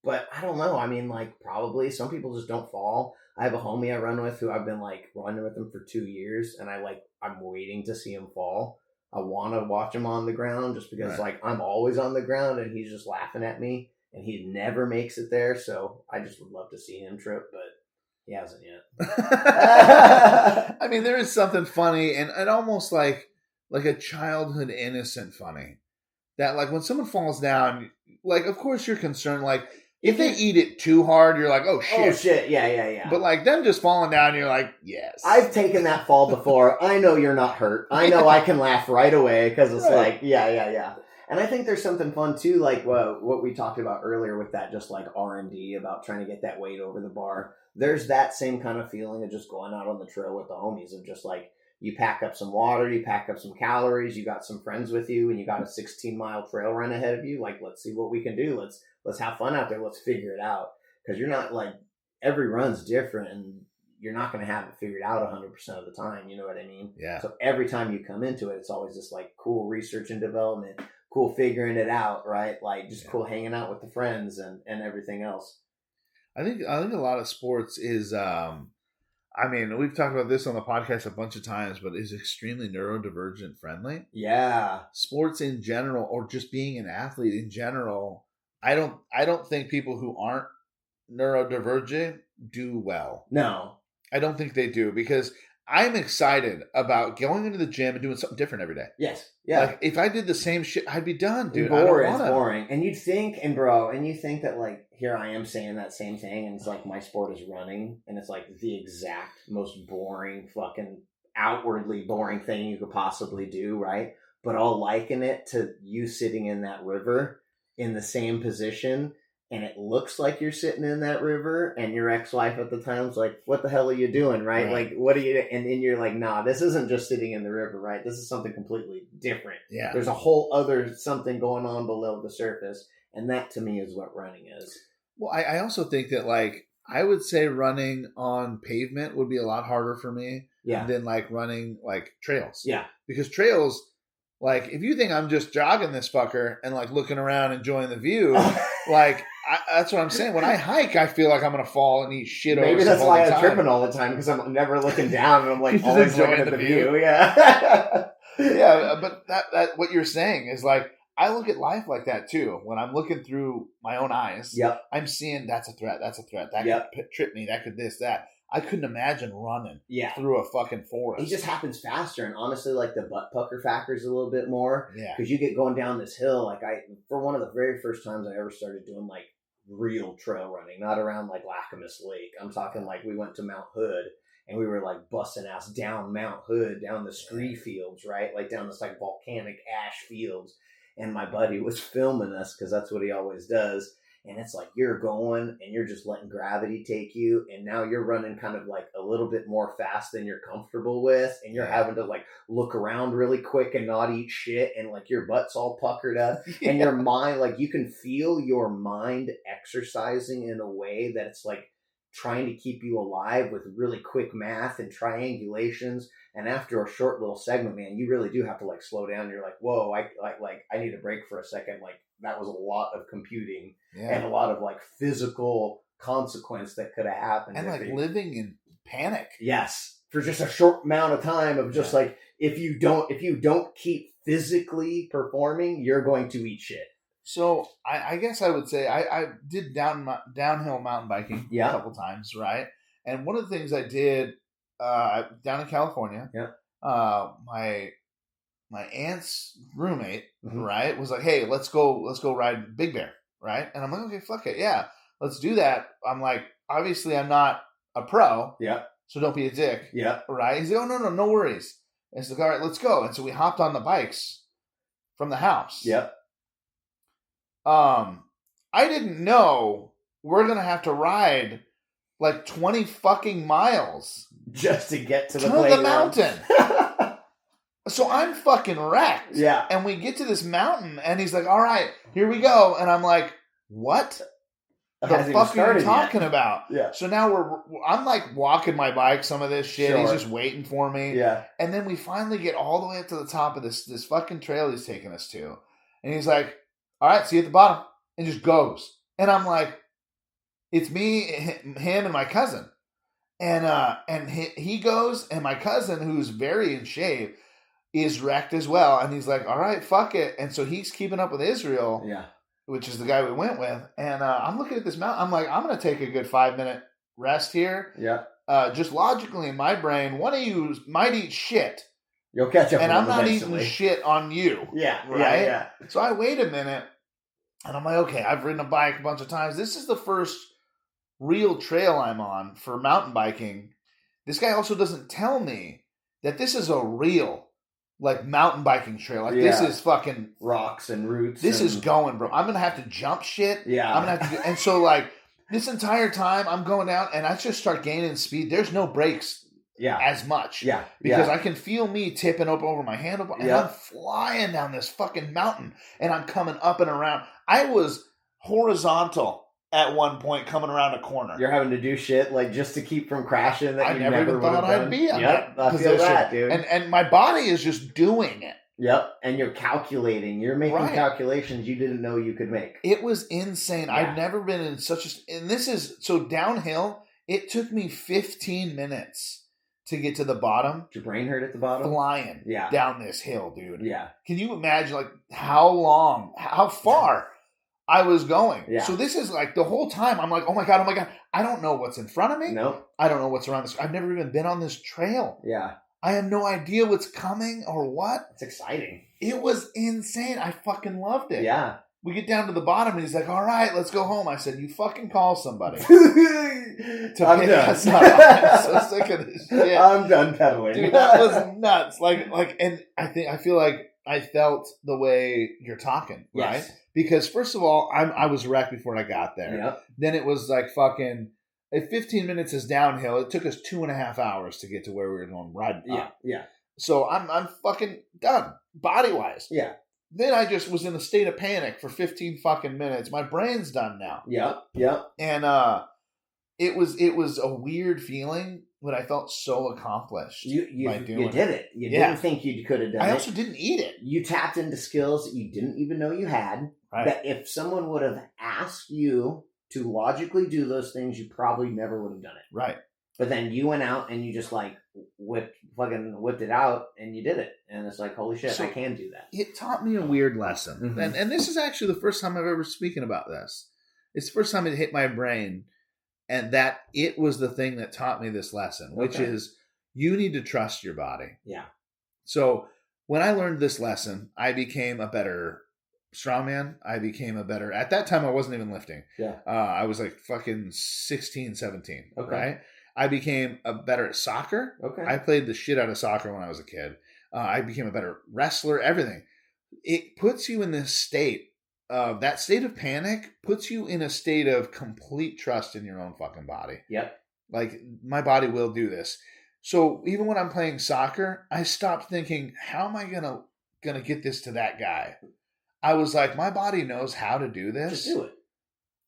but I don't know. I mean, like, probably some people just don't fall. I have a homie I run with who I've been like running with him for 2 years, and I'm waiting to see him fall. I want to watch him on the ground just because like I'm always on the ground and he's just laughing at me. And he never makes it there, so I just would love to see him trip, but he hasn't yet. I mean, there is something funny and almost like a childhood innocent funny. That like when someone falls down, like of course you're concerned, like if they eat it too hard, you're like, oh shit. Oh shit, yeah. But like them just falling down, you're like, yes. I've taken that fall before. I know you're not hurt. I know I can laugh right away because it's like, yeah. And I think there's something fun too, like what we talked about earlier with that, just like R&D about trying to get that weight over the bar. There's that same kind of feeling of just going out on the trail with the homies of just like you pack up some water, you pack up some calories, you got some friends with you, and you got a 16-mile trail run ahead of you. Like, let's see what we can do. Let's have fun out there. Let's figure it out, because you're not like every run's different, and you're not going to have it figured out 100% of the time. You know what I mean? Yeah. So every time you come into it, it's always just like cool research and development. Cool figuring it out, right? Like just cool hanging out with the friends and everything else. I think a lot of sports is, I mean, we've talked about this on the podcast a bunch of times, but is extremely neurodivergent friendly. Yeah. Sports in general, or just being an athlete in general, I don't think people who aren't neurodivergent do well. No. I don't think they do, because I'm excited about going into the gym and doing something different every day. Yes. Yeah. Like if I did the same shit, I'd be done, dude. It's boring. And you think that like, here I am saying that same thing, and it's like my sport is running, and it's like the exact most boring, fucking outwardly boring thing you could possibly do, right? But I'll liken it to you sitting in that river in the same position, and it looks like you're sitting in that river, and your ex-wife at the time's like, what the hell are you doing, right? Like, what are you, and then you're like, nah, this isn't just sitting in the river, right? This is something completely different. Yeah. There's a whole other something going on below the surface, and that to me is what running is. Well, I also think that, like, I would say running on pavement would be a lot harder for me than, like, running, like, trails. Yeah. Because trails, like, if you think I'm just jogging this fucker and, like, looking around, enjoying the view, like... that's what I'm saying. When I hike, I feel like I'm going to fall and eat shit over. Maybe that's why I'm tripping all the time, because I'm never looking down and I'm like always looking at the view. Yeah. Yeah, but that what you're saying is like, I look at life like that too. When I'm looking through my own eyes, I'm seeing that's a threat. That could trip me. That could this, that. I couldn't imagine running through a fucking forest. It just happens faster, and honestly, like the butt pucker factors a little bit more. Yeah. Because you get going down this hill. Like for one of the very first times I ever started doing like real trail running, not around like Lacamas Lake. I'm talking like we went to Mount Hood, and we were like busting ass down Mount Hood, down the scree fields, right? Like down this like volcanic ash fields. And my buddy was filming us because that's what he always does. And it's like you're going and you're just letting gravity take you. And now you're running kind of like a little bit more fast than you're comfortable with. And you're having to like look around really quick and not eat shit. And like your butt's all puckered up. And your mind, like you can feel your mind exercising in a way that it's like trying to keep you alive with really quick math and triangulations. And after a short little segment, man, you really do have to like slow down. You're like, whoa, I need a break for a second. Like that was a lot of computing and a lot of like physical consequence that could have happened. And like living in panic. Yes. For just a short amount of time of just like, if you don't keep physically performing, you're going to eat shit. So I guess I would say I did downhill mountain biking a couple times, right? And one of the things I did down in California, my aunt's roommate, right, was like, "Hey, let's go ride Big Bear," right? And I'm like, "Okay, fuck it, yeah, let's do that." I'm like, obviously, I'm not a pro, so don't be a dick, right? He's like, "Oh no worries." And he's like, all right, let's go. And so we hopped on the bikes from the house. Yep. I didn't know we're going to have to ride like 20 fucking miles just to get to the mountain. So I'm fucking wrecked. Yeah. And we get to this mountain and he's like, all right, here we go. And I'm like, what the fuck are you talking about? Yeah. So now I'm like walking my bike, some of this shit. Sure. He's just waiting for me. Yeah. And then we finally get all the way up to the top of this fucking trail he's taking us to. And he's like, all right, see you at the bottom. And just goes. And I'm like, it's me, him, and my cousin. And he goes, and my cousin, who's very in shape, is wrecked as well. And he's like, all right, fuck it. And so he's keeping up with Israel. Yeah. Which is the guy we went with. And I'm looking at this mountain. I'm like, I'm going to take a good 5-minute rest here. Yeah. Just logically in my brain, one of you might eat shit. You'll catch up and I'm not eventually. eating shit on you. Yeah. Right? Yeah. So I wait a minute. And I'm like, okay, I've ridden a bike a bunch of times. This is the first real trail I'm on for mountain biking. This guy also doesn't tell me that this is a real, like, mountain biking trail. Like, this is fucking rocks and roots. This is going, bro. I'm going to have to jump shit. Yeah. I'm going to have to and so, like, this entire time I'm going down and I just start gaining speed. There's no brakes as much. Yeah. Because I can feel me tipping up over my handlebar. And I'm flying down this fucking mountain. And I'm coming up and around. I was horizontal at one point coming around a corner. You're having to do shit, like, just to keep from crashing that I you never even thought I'd be in that I position. feel that, dude. And my body is just doing it. Yep. And you're calculating. You're making calculations you didn't know you could make. It was insane. Yeah. I've never been in such a... And this is... So downhill, it took me 15 minutes to get to the bottom. Did your brain hurt at the bottom? Flying down this hill, dude. Yeah. Can you imagine, like, how far I was going? Yeah. So this is, like, the whole time, I'm like, oh my God. I don't know what's in front of me. Nope. I don't know what's around this. I've never even been on this trail. Yeah. I have no idea what's coming or what. It's exciting. It was insane. I fucking loved it. Yeah. We get down to the bottom and he's like, all right, let's go home. I said, you fucking call somebody. I'm done. Us up. I'm so sick of this shit. I'm done pedaling. Dude, that was nuts. Like, and I feel like I felt the way you're talking, right? Because first of all, I was wrecked before I got there. Yep. Then it was like fucking... If 15 minutes is downhill, it took us 2.5 hours to get to where we were going riding up. Yeah. So I'm fucking done, body-wise. Yeah. Then I just was in a state of panic for 15 fucking minutes. My brain's done now. Yep. And it was a weird feeling, but I felt so accomplished. You did it. You didn't think you could have done it. I also didn't eat it. You tapped into skills that you didn't even know you had. Right. That if someone would have asked you to logically do those things, you probably never would have done it. Right. But then you went out and you just like whipped it out and you did it. And it's like, holy shit, I can do that. It taught me a weird lesson. Mm-hmm. And this is actually the first time I've ever spoken about this. It's the first time it hit my brain. And that it was the thing that taught me this lesson, which is you need to trust your body. Yeah. So when I learned this lesson, I became a better strongman. I became a better... At that time, I wasn't even lifting. Yeah. I was like fucking 16, 17. Okay. Right? I became a better at soccer. Okay. I played the shit out of soccer when I was a kid. I became a better wrestler, everything. It puts you in this state of... That state of panic puts you in a state of complete trust in your own fucking body. Yep. Like, my body will do this. So even when I'm playing soccer, I stopped thinking, how am I gonna get this to that guy? I was like, my body knows how to do this. Just do it.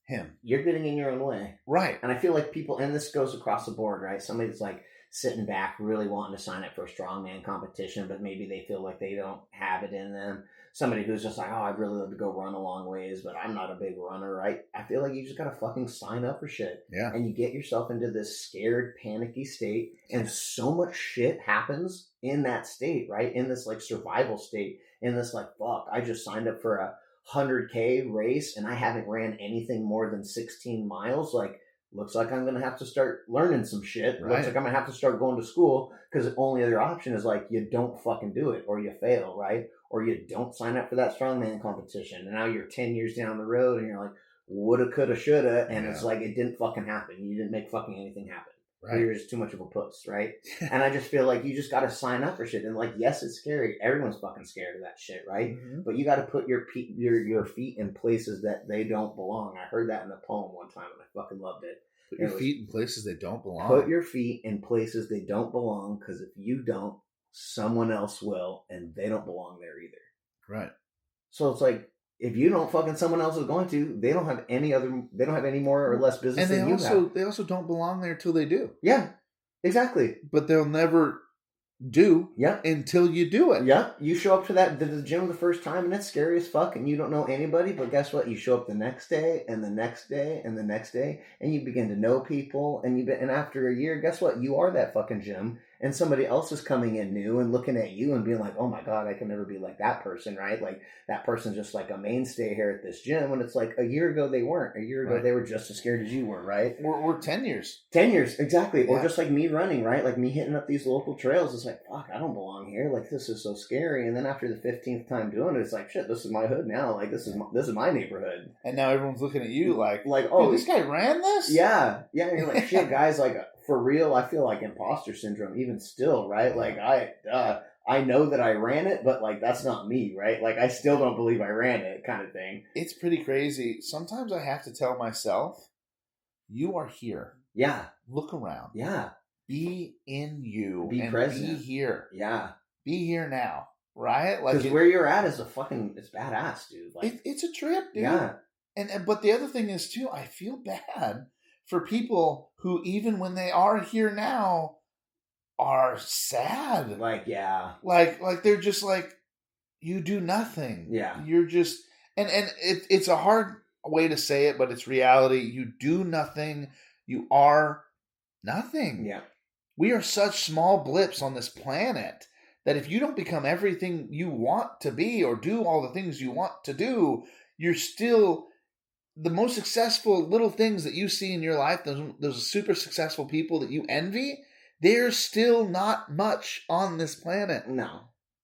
Him. You're getting in your own way. Right. And I feel like people, and this goes across the board, right? Somebody that's like sitting back, really wanting to sign up for a strongman competition, but maybe they feel like they don't have it in them. Somebody who's just like, oh, I'd really love to go run a long ways, but I'm not a big runner, right? I feel like you just got to fucking sign up for shit. Yeah. And you get yourself into this scared, panicky state. And so much shit happens in that state, right? In this like survival state. In this like, fuck, I just signed up for a 100K race and I haven't ran anything more than 16 miles. Like, looks like I'm going to have to start learning some shit. Right. Looks like I'm going to have to start going to school because the only other option is like, you don't fucking do it or you fail, right? Or you don't sign up for that strongman competition. And now you're 10 years down the road and you're like, woulda, coulda, shoulda. And it's like, it didn't fucking happen. You didn't make fucking anything happen. Or you're just too much of a puss, right? And I just feel like you just got to sign up for shit. And like, yes, it's scary. Everyone's fucking scared of that shit, right? Mm-hmm. But you got to put your feet in places that they don't belong. I heard that in a poem one time, and I fucking loved it. Put your feet in places they don't belong. Put your feet in places they don't belong, because if you don't, someone else will, and they don't belong there either. Right. So it's like, if you don't, fucking someone else is going to. They don't have any more or less business than you have. They also don't belong there till they do. Yeah, exactly. But they'll never do until you do it. Yeah, you show up to the gym the first time, and it's scary as fuck, and you don't know anybody, but guess what? You show up the next day, and the next day, and the next day, and you begin to know people, and after a year, guess what? You are that fucking gym, and somebody else is coming in new and looking at you and being like, oh my God, I can never be like that person, right? Like, that person's just like a mainstay here at this gym, and it's like, a year ago they weren't. A year ago they were just as scared as you were, right? We're 10 years. 10 years, exactly. Yeah. Or just like me running, right? Like me hitting up these local trails, it's like, fuck, I don't belong here. Like, this is so scary. And then after the 15th time doing it, it's like, shit, this is my hood now. Like, this is my neighborhood. And now everyone's looking at you like, oh, this guy ran this? Yeah. Yeah. And you're like, shit, guys, like, for real, I feel like imposter syndrome even still, right? Like, I know that I ran it, but like, that's not me, right? Like, I still don't believe I ran it, kind of thing. It's pretty crazy. Sometimes I have to tell myself, you are here. Yeah. Look around. Yeah. Be in you. Be present. Be here. Yeah. Be here now. Right? Like, because where you're at is it's badass, dude. Like, it's a trip, dude. Yeah. But the other thing is too, I feel bad for people who, even when they are here now, are sad. Like, yeah. Like they're just like, you do nothing. Yeah. You're just, and it's a hard way to say it, but it's reality. You do nothing. You are nothing. Yeah. We are such small blips on this planet that if you don't become everything you want to be or do all the things you want to do, you're still the most successful little things that you see in your life, those super successful people that you envy, they're still not much on this planet. No,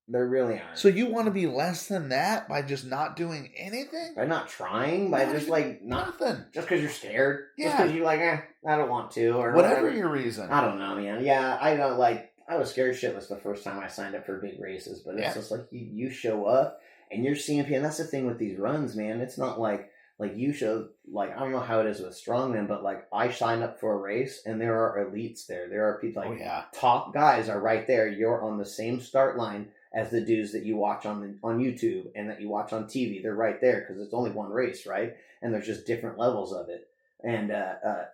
they really aren't. So you want to be less than that by just not doing anything? By not trying? By just like nothing. Just because you're scared? Yeah. Just because you're like, I don't want to. Or whatever your reason. I don't know, man. Yeah, I don't like... I was scared shitless the first time I signed up for big races, but it's just like you show up and you're seeing people. And that's the thing with these runs, man. It's not like you show, like, I don't know how it is with Strongman, but like I sign up for a race and there are elites there. There are people like top guys are right there. You're on the same start line as the dudes that you watch on YouTube and that you watch on TV. They're right there because it's only one race, right? And there's just different levels of it. And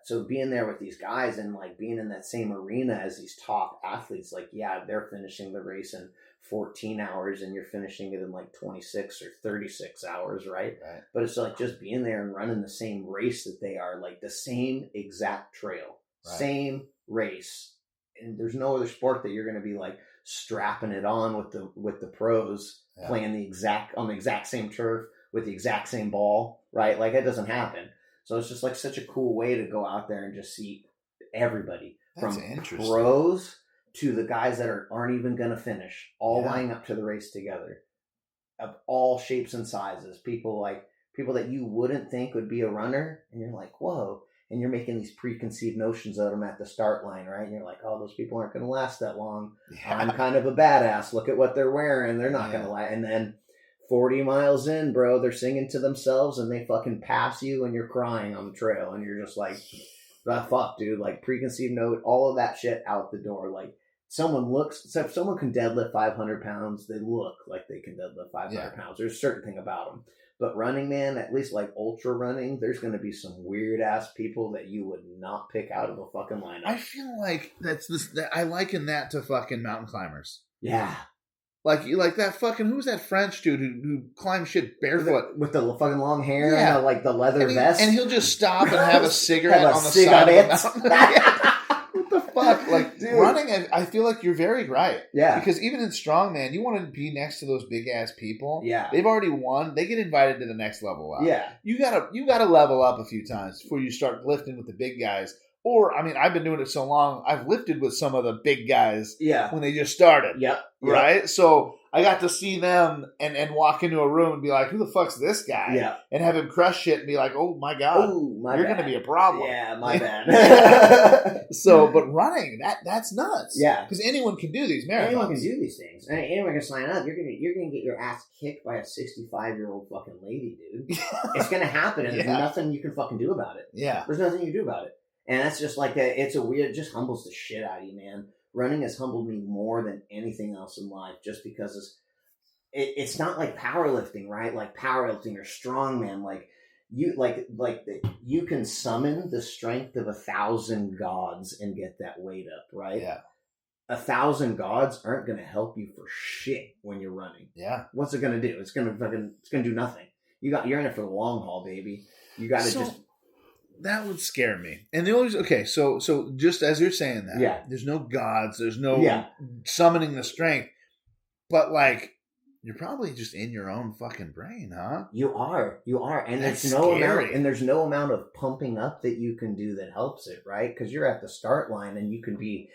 so being there with these guys and like being in that same arena as these top athletes, like, yeah, they're finishing the race in 14 hours and you're finishing it in like 26 or 36 hours, right? But it's like just being there and running the same race that they are, like the same exact trail, same race. And there's no other sport that you're going to be like strapping it on with the pros playing on the exact same turf with the exact same ball, right? Like, it doesn't happen. So it's just like such a cool way to go out there and just see everybody from pros to the guys that aren't even going to finish, all lining up to the race together, of all shapes and sizes. People that you wouldn't think would be a runner, and you're like, whoa. And you're making these preconceived notions of them at the start line, right? And you're like, oh, those people aren't going to last that long. Yeah. I'm kind of a badass. Look at what they're wearing. They're not going to last. And then 40 miles in, bro, they're singing to themselves and they fucking pass you and you're crying on the trail. And you're just like, fuck, dude. Like, preconceived note, all of that shit out the door. Like, if someone can deadlift 500 pounds, they look like they can deadlift 500 pounds. There's a certain thing about them. But running, man, at least like ultra running, there's going to be some weird ass people that you would not pick out of a fucking lineup. I feel like I liken that to fucking mountain climbers. Yeah. Like that fucking, who's that French dude who climbs shit barefoot? With the fucking long hair and like the leather vest. And he'll just stop and have a cigarette on the side of the mountain. What the fuck? Like, dude. Running, I feel like you're very right. Yeah. Because even in Strongman, you want to be next to those big ass people. Yeah. They've already won. They get invited to the next level up. Yeah. You gotta level up a few times before you start lifting with the big guys. Or, I mean, I've been doing it so long, I've lifted with some of the big guys when they just started. Yep. Right? So I got to see them and walk into a room and be like, who the fuck's this guy? Yeah. And have him crush shit and be like, oh my God, you're going to be a problem. Yeah, my bad. So, but running, that's nuts. Yeah. Because anyone can do these marathons. Anyone can do these things. Anyone can sign up. You're gonna get your ass kicked by a 65-year-old fucking lady, dude. It's gonna happen, and there's nothing you can fucking do about it. Yeah. There's nothing you can do about it. And that's just like it's a weird, just humbles the shit out of you, man. Running has humbled me more than anything else in life, just because it's not like powerlifting, right? Like powerlifting or strongman, you can summon the strength of 1,000 gods and get that weight up, right? Yeah. 1,000 gods aren't going to help you for shit when you're running. Yeah. What's it going to do? It's going to do nothing. You're in it for the long haul, baby. You got to just. That would scare me. And the only so just as you're saying that, there's no gods, there's no summoning the strength, but like you're probably just in your own fucking brain, huh? You are, and there's no amount of pumping up that you can do that helps it, right? Because you're at the start line and you can be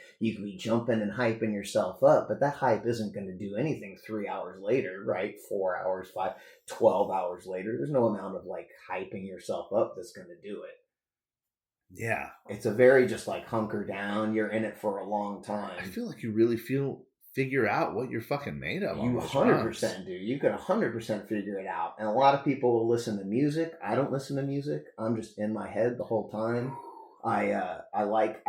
jumping and hyping yourself up, but that hype isn't going to do anything 3 hours later, right? 4 hours, 12 hours later. There's no amount of like hyping yourself up that's going to do it. Yeah. It's a very just like hunker down. You're in it for a long time. I feel like you really figure out what you're fucking made of. You 100% do. You could 100% figure it out. And a lot of people will listen to music. I don't listen to music. I'm just in my head the whole time. I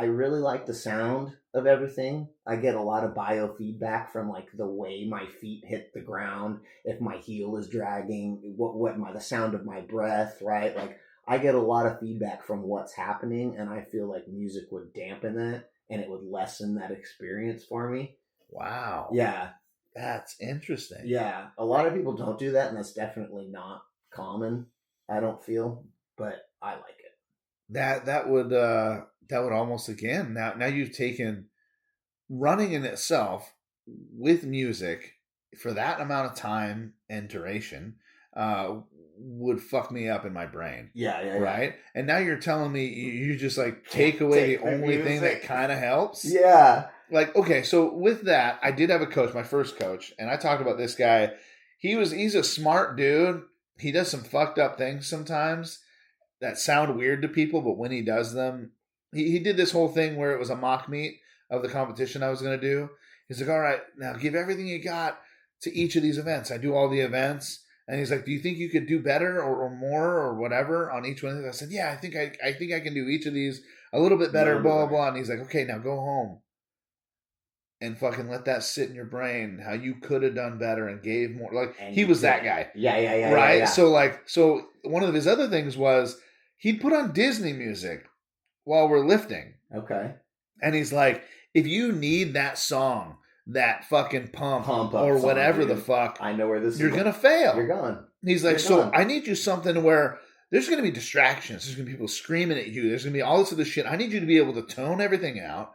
really like the sound of everything. I get a lot of biofeedback from like the way my feet hit the ground. If my heel is dragging, the sound of my breath, right? Like I get a lot of feedback from what's happening, and I feel like music would dampen that and it would lessen that experience for me. Wow. Yeah. That's interesting. Yeah. A lot of people don't do that, and that's definitely not common, I don't feel, but I like it. That would almost again now you've taken running in itself with music for that amount of time and duration would fuck me up in my brain. Yeah. Right? And now you're telling me you just like take away the only thing that kind of helps? Yeah. Like, okay, so with that, I did have a coach, my first coach, and I talked about this guy. He's a smart dude. He does some fucked up things sometimes that sound weird to people, but when he does them, he did this whole thing where it was a mock meet of the competition I was going to do. He's like, all right, now give everything you got to each of these events. I do all the events. And he's like, do you think you could do better or more or whatever on each one? I said, yeah, I think I can do each of these a little bit better, blah, blah, blah. And he's like, okay, now go home and fucking let that sit in your brain, how you could have done better and gave more. Like, and he was that guy. Yeah. Right? Yeah. So one of his other things was he'd put on Disney music while we're lifting. Okay. And he's like, if you need that song, that fucking pump or song, whatever dude. The fuck, I know where this you're going to fail. You're gone. He's like, I need you something where there's going to be distractions. There's going to be people screaming at you. There's going to be all this other shit. I need you to be able to tone everything out.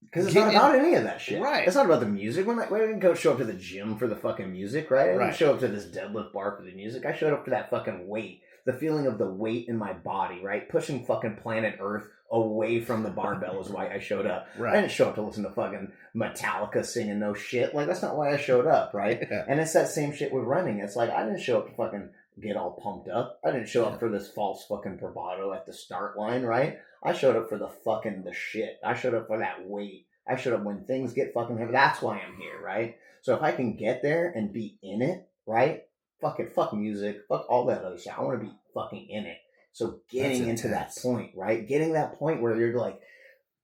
Because it's not about any of that shit. Right. It's not about the music. When I didn't go show up to the gym for the fucking music, right? I didn't show up to this deadlift bar for the music. I showed up for that fucking weight. The feeling of the weight in my body, right? Pushing fucking planet Earth away from the barbell is why I showed up. Right. I didn't show up to listen to fucking Metallica singing no shit. Like, that's not why I showed up, right? Yeah. And it's that same shit with running. It's like, I didn't show up to fucking get all pumped up. I didn't show up for this false fucking bravado at the start line, right? I showed up for the shit. I showed up for that weight. I showed up when things get fucking heavy. That's why I'm here, right? So if I can get there and be in it, right? Fuck it, fuck music, fuck all that other shit. I want to be fucking in it. So getting into that point, right? Getting that point where you're like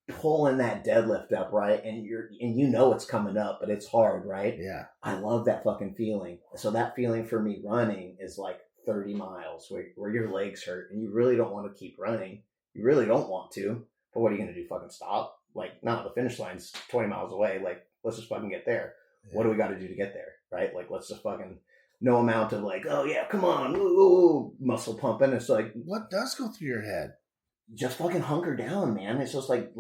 pulling that deadlift up, right? And you know it's coming up, but it's hard, right? Yeah. I love that fucking feeling. So that feeling for me running is like 30 miles where your legs hurt and you really don't want to keep running. You really don't want to. But what are you going to do? Fucking stop? Like, no, the finish line's 20 miles away. Like, let's just fucking get there. Yeah. What do we got to do to get there, right? Like, let's just fucking... No amount of like, oh yeah, come on, ooh, muscle pumping. It's like, what does go through your head? Just fucking hunker down, man. It's just like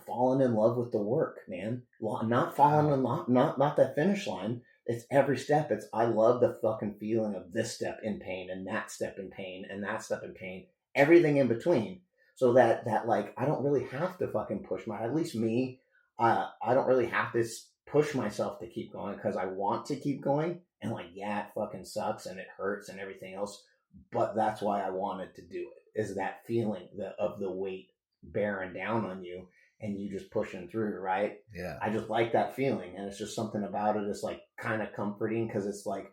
falling in love with the work, man. Not falling in love, not that finish line. It's every step. It's I love the fucking feeling of this step in pain and that step in pain and that step in pain, everything in between. So that like I don't really have to fucking push at least me. I don't really have to push myself to keep going because I want to keep going. And like, yeah, it fucking sucks and it hurts and everything else. But that's why I wanted to do it, is that feeling of the weight bearing down on you and you just pushing through, right? Yeah. I just like that feeling. And it's just something about it is like kind of comforting because it's like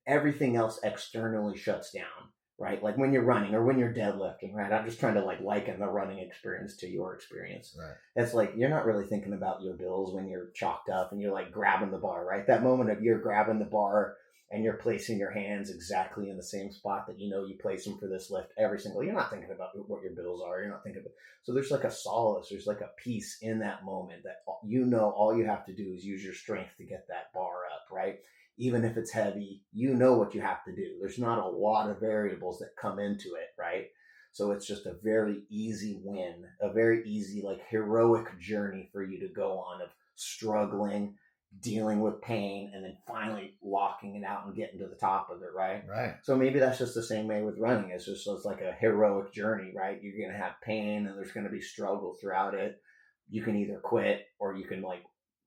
everything else externally shuts down, right? Like when you're running or when you're deadlifting, right? I'm just trying to like liken the running experience to your experience. Right. It's like you're not really thinking about your bills when you're chalked up and you're like grabbing the bar, right? That moment of you're grabbing the bar and you're placing your hands exactly in the same spot that you know you place them for this lift every single. You're not thinking about what your bills are. You're not thinking about. So there's like a solace. There's like a peace in that moment that you know all you have to do is use your strength to get that bar up, right? Even if it's heavy, you know what you have to do. There's not a lot of variables that come into it, right? So it's just a very easy win, a very easy, like heroic journey for you to go on of struggling, dealing with pain, and then finally locking it out and getting to the top of it, right? Right. So maybe that's just the same way with running. It's like a heroic journey, right? You're going to have pain and there's going to be struggle throughout it. You can either quit or you can like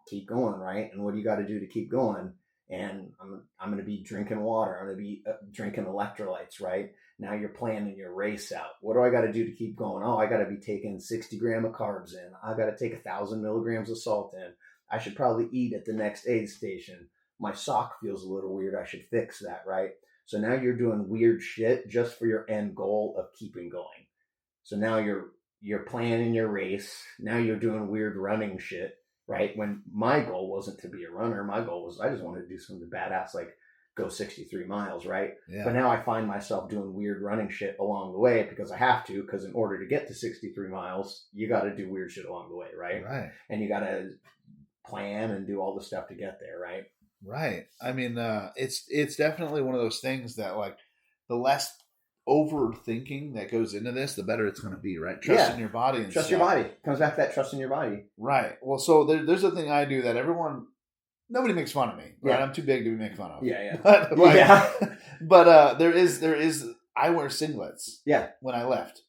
keep going, right? And what do you got to do to keep going? And I'm going to be drinking water. I'm going to be drinking electrolytes, right? Now you're planning your race out. What do I got to do to keep going? Oh, I got to be taking 60 grams of carbs in. I got to take 1,000 milligrams of salt in. I should probably eat at the next aid station. My sock feels a little weird. I should fix that, right? So now you're doing weird shit just for your end goal of keeping going. So now you're planning your race. Now you're doing weird running shit, right? When my goal wasn't to be a runner. My goal was I just wanted to do something badass like go 63 miles, right? Yeah. But now I find myself doing weird running shit along the way because I have to, because in order to get to 63 miles, you got to do weird shit along the way, right? Right. And you got to plan and do all the stuff to get there, right? Right. I mean, it's definitely one of those things that like the less overthinking that goes into this, the better it's going to be, right? Trusting your body and trust stuff. your body. Comes back to that trust in your body. Right. Well, so there's a thing I do that nobody makes fun of me, right? Yeah. I'm too big to be made fun of. Yeah. But there is I wear singlets. Yeah. When I lift,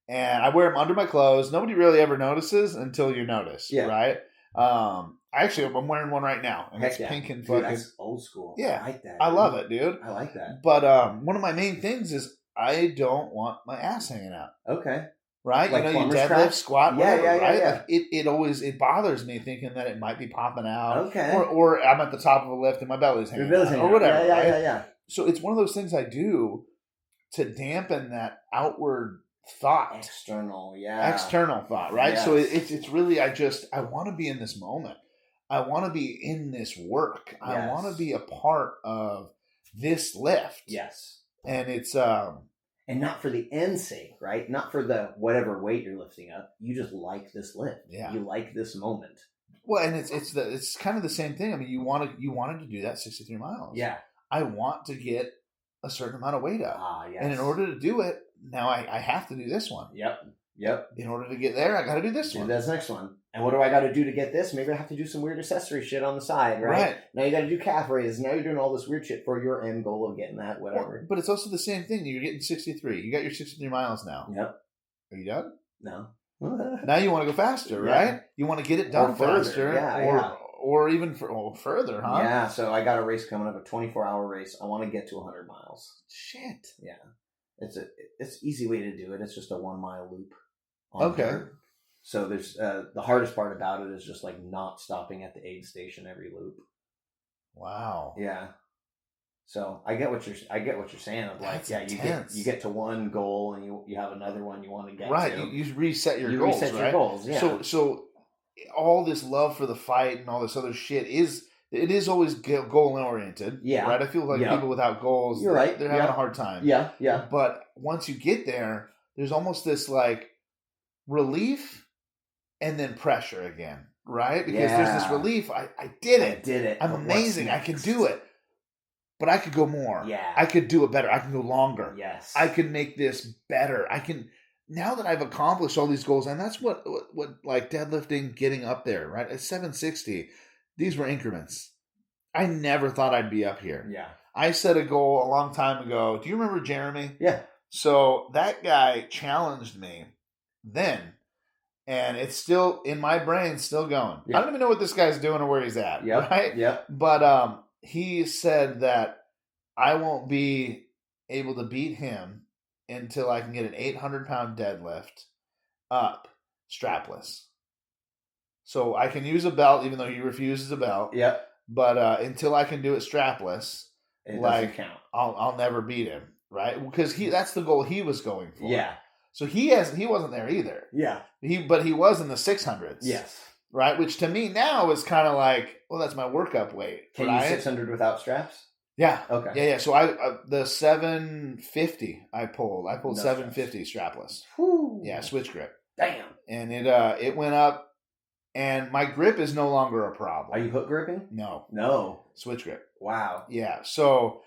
and I wear them under my clothes. Nobody really ever notices until you notice. Yeah. Right. I'm wearing one right now, and it's pink and fucking. Dude, that's old school. Yeah, I like that. I love it, dude. I like that. But one of my main things is I don't want my ass hanging out. Okay. Right? Like you deadlift, crack? squat, whatever, right? Yeah. Like it bothers me thinking that it might be popping out. Okay. Or I'm at the top of a lift and my belly's hanging out. Or whatever. Yeah. So it's one of those things I do to dampen that outward thought. External thought, right? Yes. So it's really I want to be in this moment. I want to be in this work. Yes. I want to be a part of this lift. Yes. And it's and not for the end's sake, right? Not for the whatever weight you're lifting up. You just like this lift. Yeah. You like this moment. Well, and it's kind of the same thing. I mean, you wanted to do that 63 miles. Yeah. I want to get a certain amount of weight up. Yes. And in order to do it, now I have to do this one. Yep. In order to get there, I got to do this one. Do this next one. And what do I got to do to get this? Maybe I have to do some weird accessory shit on the side, right? Now you got to do calf raises. Now you're doing all this weird shit for your end goal of getting that, whatever. Well, but it's also the same thing. You're getting 63. You got your 63 miles now. Yep. Are you done? No. Now you want to go faster, right? You want to get it done faster. Or even further, huh? Yeah, so I got a race coming up, a 24-hour race. I want to get to 100 miles. Shit. Yeah. It's an easy way to do it. It's just a 1 mile loop. Okay. So there's the hardest part about it is just like not stopping at the aid station every loop. Wow. Yeah. So I get what you're saying. Of like, That's you get to one goal and you have another one you want to get to. Right. You reset your goals. Reset your goals. Yeah. So all this love for the fight and all this other shit is always goal oriented. Yeah. Right. I feel like people without goals, you're right. They're having a hard time. Yeah. But once you get there, there's almost this like relief and then pressure again. Right. Because there's this relief. I did it. I'm amazing. I can do it. But I could go more. Yeah. I could do it better. I can go longer. Yes. I can make this better. Now that I've accomplished all these goals, and that's what like deadlifting, getting up there, right? At 760, these were increments. I never thought I'd be up here. Yeah. I set a goal a long time ago. Do you remember Jeremy? Yeah. So that guy challenged me then. And it's still, in my brain, still going. Yeah. I don't even know what this guy's doing or where he's at, right? Yep. But he said that I won't be able to beat him until I can get an 800-pound deadlift up strapless. So I can use a belt, even though he refuses a belt. Yep. But until I can do it strapless, it doesn't count. I'll never beat him, right? Because that's the goal he was going for. Yeah. So he wasn't there either. Yeah. But he was in the 600s. Yes. Right, which to me now is kind of like, well, that's my workup weight. Can right? you 600 without straps? Yeah. Okay. Yeah. So the 750 I pulled. I pulled 750 strapless. Whew. Yeah, switch grip. Damn. And it went up, and my grip is no longer a problem. Are you hook gripping? No. Switch grip. Wow. Yeah. So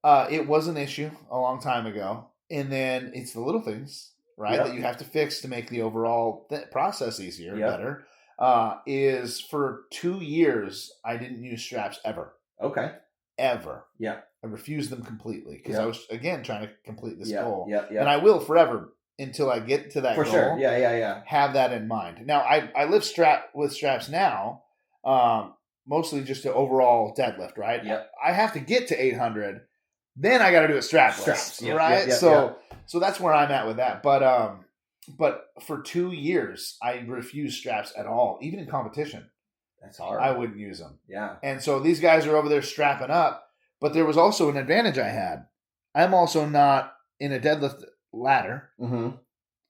it was an issue a long time ago, and then it's the little things, right, that you have to fix to make the overall process easier, better. Is for 2 years I didn't use straps ever. Okay. Ever. Yeah. I refused them completely because I was, again, trying to complete this goal. Yeah. And I will forever until I get to that goal. For sure. Yeah. Have that in mind. Now, I lift with straps now, mostly just to overall deadlift, right? Yep. I have to get to 800, then I got to do it strapless, right? So that's where I'm at with that. But for 2 years, I refused straps at all, even in competition. That's hard. I wouldn't use them. Yeah. And so these guys are over there strapping up, but there was also an advantage I had. I'm also not in a deadlift ladder. Mm-hmm.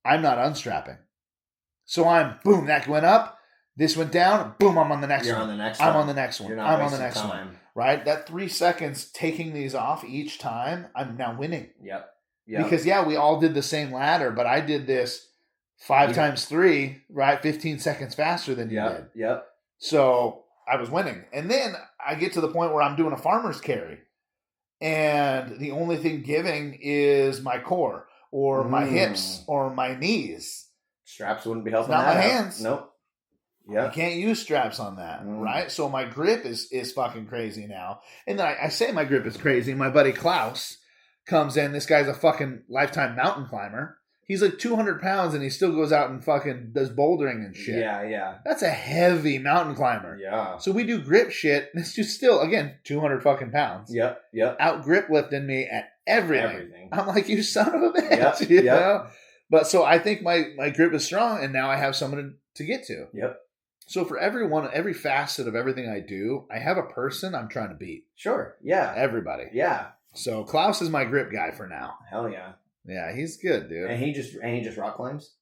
I'm not unstrapping. So boom, that went up. This went down. Boom, I'm on the next one. You're on the next one. one. I'm on the next one. I'm on the next one. Right? That 3 seconds taking these off each time, I'm now winning. Yep. Because, we all did the same ladder, but I did this 5 times 3, right? 15 seconds faster than you did. Yep. So I was winning. And then I get to the point where I'm doing a farmer's carry. And the only thing giving is my core or my hips or my knees. Straps wouldn't be helping. It's not my hands. Nope. Yeah. You can't use straps on that, right? So my grip is fucking crazy now. And then I say my grip is crazy. My buddy Klaus comes in. This guy's a fucking lifetime mountain climber. He's like 200 pounds and he still goes out and fucking does bouldering and shit. Yeah. That's a heavy mountain climber. Yeah. So we do grip shit. And it's just still, again, 200 fucking pounds. Yep. Out grip lifting me at everything. I'm like, you son of a bitch. You know? But so I think my grip is strong and now I have someone to get to. Yep. So for every facet of everything I do, I have a person I'm trying to beat. Sure. Yeah. Everybody. Yeah. So Klaus is my grip guy for now. Hell yeah. Yeah, he's good, dude. And he just rock climbs?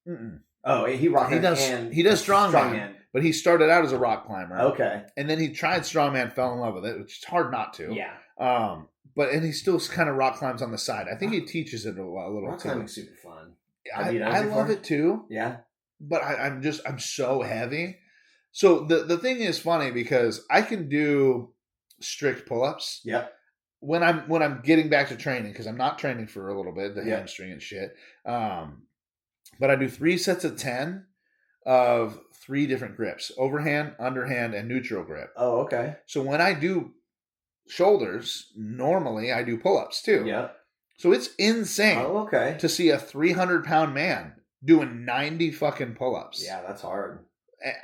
Mm-mm. Oh, he does strongman, but he started out as a rock climber. Okay. And then he tried strongman, fell in love with it, which is hard not to. Yeah. But he still kind of rock climbs on the side. I think he teaches it a little rock too. climbing's super fun. I love it too. Yeah. But I'm so heavy. So the thing is funny because I can do strict pull-ups. Yep. When I'm getting back to training, because I'm not training for a little bit, the hamstring and shit. But I do 3 sets of 10 of 3 different grips: overhand, underhand, and neutral grip. Oh, okay. So when I do shoulders, normally I do pull-ups too. Yeah. So it's insane. Oh, okay. To see a 300-pound man doing 90 fucking pull-ups. Yeah, that's hard.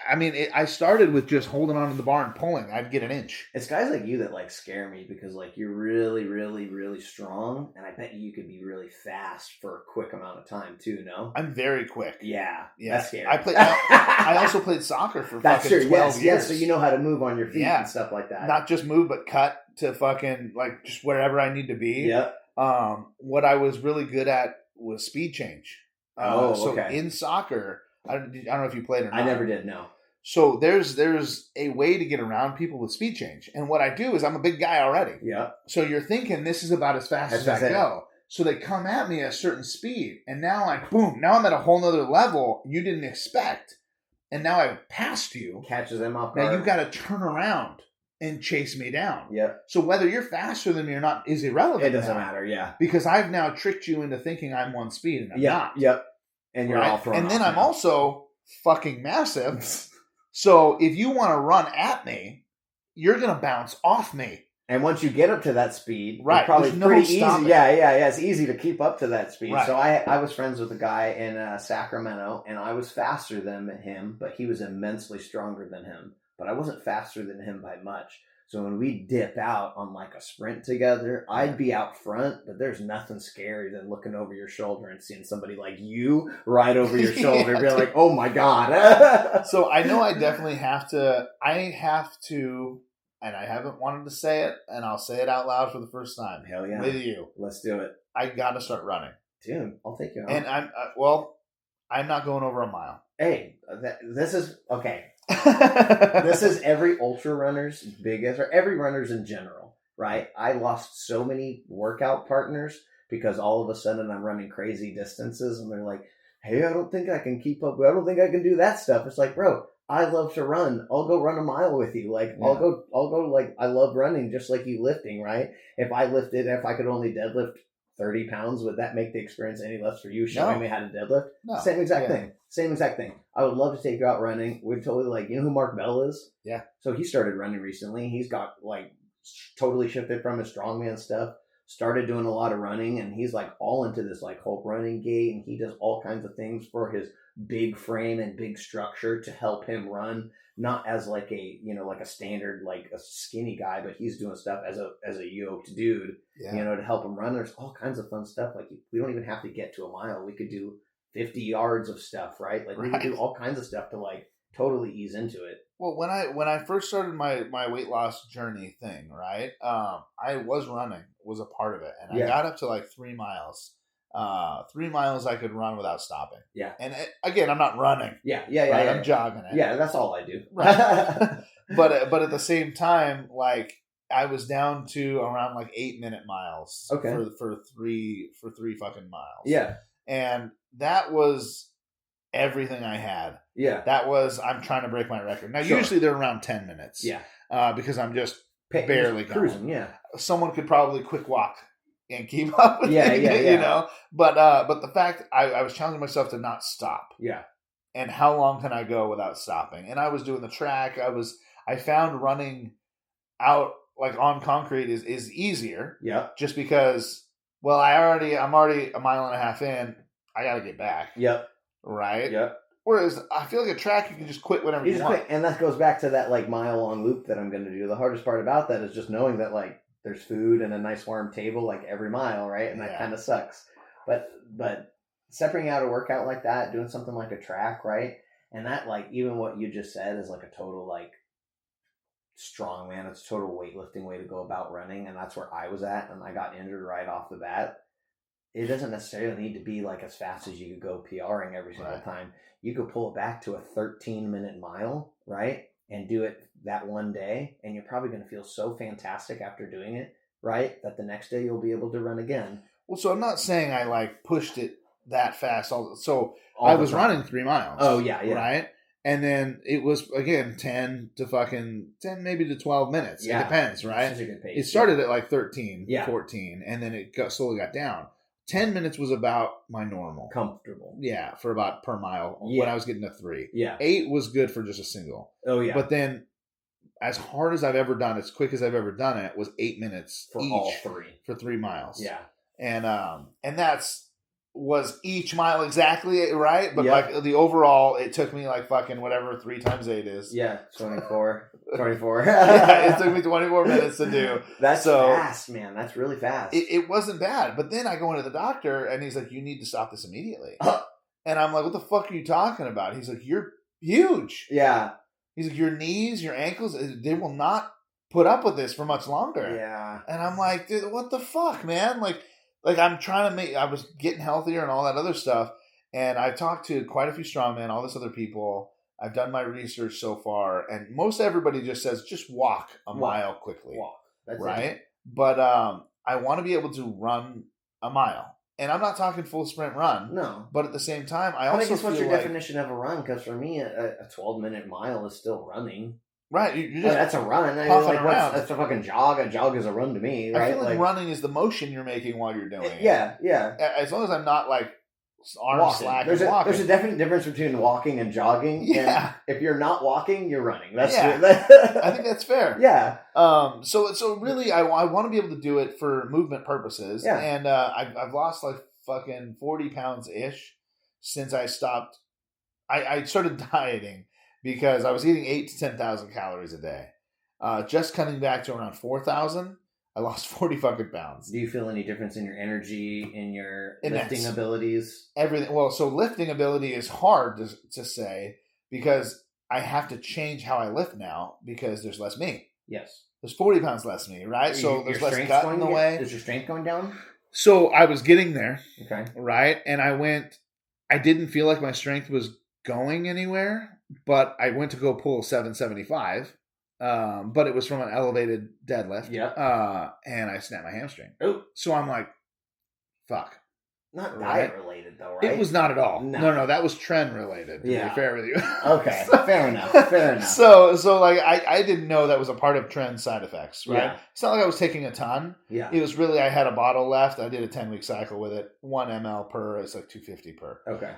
I mean, I started with just holding onto the bar and pulling. I'd get an inch. It's guys like you that like scare me because like you're really, really, really strong, and I bet you could be really fast for a quick amount of time too. No, I'm very quick. Yeah, that's scary. I also played soccer for that's fucking 12 years. Yes, so you know how to move on your feet and stuff like that. Not just move, but cut to fucking like just wherever I need to be. Yep. What I was really good at was speed change. So in soccer. I don't know if you played or not. I never did, no. So there's a way to get around people with speed change. And what I do is I'm a big guy already. Yeah. So you're thinking this is about as fast as I go. So they come at me at a certain speed. And now now I'm at a whole nother level you didn't expect. And now I've passed you. Catches them off guard. Now you've got to turn around and chase me down. Yeah. So whether you're faster than me or not is irrelevant. It doesn't matter, yeah. Because I've now tricked you into thinking I'm one speed and I'm not. Yep. And you're all thrown and then off I'm now. also fucking massive. So if you want to run at me, you're going to bounce off me. And once you get up to that speed, right, it's probably no pretty easy. stopping. Yeah. It's easy to keep up to that speed. Right. So I was friends with a guy in Sacramento, and I was faster than him, but he was immensely stronger than him. But I wasn't faster than him by much. So when we dip out on like a sprint together, I'd be out front, but there's nothing scarier than looking over your shoulder and seeing somebody like you right over your shoulder, being like, "Oh my god!" So I know I definitely have to. And I haven't wanted to say it, and I'll say it out loud for the first time. Hell yeah. With you. Let's do it. I got to start running. Dude, I'll take you out. And I'm not going over a mile. Hey, this is, okay. This is every ultra runner's biggest, or every runner's in general, right? I lost so many workout partners because all of a sudden I'm running crazy distances, and they're like, hey, I don't think I can keep up. I don't think I can do that stuff. It's like, bro, I love to run. I'll go run a mile with you. Like, yeah. I'll go, like, I love running just like you lifting, right? If I could only deadlift 30 pounds, would that make the experience any less for you showing me how to deadlift? No. Same exact thing. I would love to take you out running. We'd totally, like, you know who Mark Bell is? Yeah. So he started running recently. He's got, like, totally shifted from his strongman stuff, started doing a lot of running, and he's, like, all into this, like, whole running gait, and he does all kinds of things for his big frame and big structure to help him run, not as like a, you know, like a standard, like a skinny guy, but he's doing stuff as a yoked dude, you know, to help him run. There's all kinds of fun stuff. Like, we don't even have to get to a mile. We could do 50 yards of stuff, right? Like, we could do all kinds of stuff to, like, totally ease into it. Well, when I first started my weight loss journey thing, right? I was running, was a part of it, and I got up to like 3 miles. 3 miles I could run without stopping. Yeah. And again, I'm not running. Yeah. I'm jogging it. Yeah, that's all I do. Right. but at the same time, like, I was down to around like 8-minute miles. Okay. For three fucking miles. Yeah. And that was everything I had. Yeah. That was, I'm trying to break my record. Now, usually they're around 10 minutes. Yeah. Because I'm just barely cruising. Yeah. Someone could probably quick walk and keep up with it, you know. But the fact I was challenging myself to not stop. Yeah. And how long can I go without stopping? And I was doing the track. I found running out like on concrete is easier. Yeah. Just because, well, I'm already a mile and a half in. I got to get back. Yep. Right. Yep. Whereas I feel like a track, you can just quit whenever you want. And that goes back to that like mile long loop that I'm going to do. The hardest part about that is just knowing that like there's food and a nice warm table like every mile, right? And that kind of sucks. But separating out a workout like that, doing something like a track, right? And that, like, even what you just said is like a total like strongman. It's a total weightlifting way to go about running, and that's where I was at, and I got injured right off the bat. It doesn't necessarily need to be like as fast as you could go PRing every single time. You could pull it back to a 13-minute mile, right? And do it that one day, and you're probably going to feel so fantastic after doing it, right? That the next day you'll be able to run again. Well, so I'm not saying I like pushed it that fast. I was running 3 miles. Oh, yeah. Right? And then it was, again, 10 maybe to 12 minutes. Yeah. It depends, right? Such a good pace. It started at like 13, 14, and then it slowly got down. 10 minutes was about my normal. Comfortable. Yeah, for about per mile when I was getting to 3. Yeah. 8 was good for just a single. Oh, yeah. But then as hard as I've ever done, as quick as I've ever done it, was 8 minutes for each all 3. For 3 miles. Yeah. And was each mile exactly right, but like the overall, it took me like fucking whatever 3 times 8 is. Yeah, 24. Yeah, it took me 24 minutes to do. That's fast, man. That's really fast. It wasn't bad, but then I go into the doctor and he's like, "You need to stop this immediately." And I'm like, "What the fuck are you talking about?" He's like, "You're huge." Yeah. He's like, "Your knees, your ankles, they will not put up with this for much longer." Yeah. And I'm like, "Dude, what the fuck, man?" Like I'm trying to I was getting healthier and all that other stuff. And I talked to quite a few strongmen, all this other people. I've done my research so far. And most everybody just says, just walk a mile quickly. Walk. That's right? It. But I want to be able to run a mile. And I'm not talking full sprint run. No. But at the same time, I also feel what's your definition of a run? Because for me, a 12-minute mile is still running. Right, you're just that's a run. That's a fucking jog. A jog is a run to me, right? I feel like running is the motion you're making while you're doing it. Yeah. As long as I'm not like arms slack there's and walking. There's a definite difference between walking and jogging. Yeah. And if you're not walking, you're running. That's I think that's fair. Yeah. So really, I want to be able to do it for movement purposes. Yeah. And I've lost like fucking 40 pounds ish since I stopped. I started dieting because I was eating 8,000 to 10,000 calories a day. Just cutting back to around 4,000. I lost 40 fucking pounds. Do you feel any difference in your energy, in your lifting abilities? Everything. Well, so lifting ability is hard to say because I have to change how I lift now because there's less me. Yes. There's 40 pounds less me, right? So there's less gut in the way. Is your strength going down? So I was getting there. Okay. Right? And I didn't feel like my strength was going anywhere, but I went to go pull 775. But it was from an elevated deadlift. Yeah. And I snapped my hamstring. Oh. So I'm like, fuck. Not diet related though, right? It was not at all. No, that was trend related. To be fair with you. Okay. Fair enough. So like I didn't know that was a part of trend side effects, right? Yeah. It's not like I was taking a ton. Yeah. It was really I had a bottle left. I did a 10-week cycle with it. 1 ml per. It's like 250 per. Okay.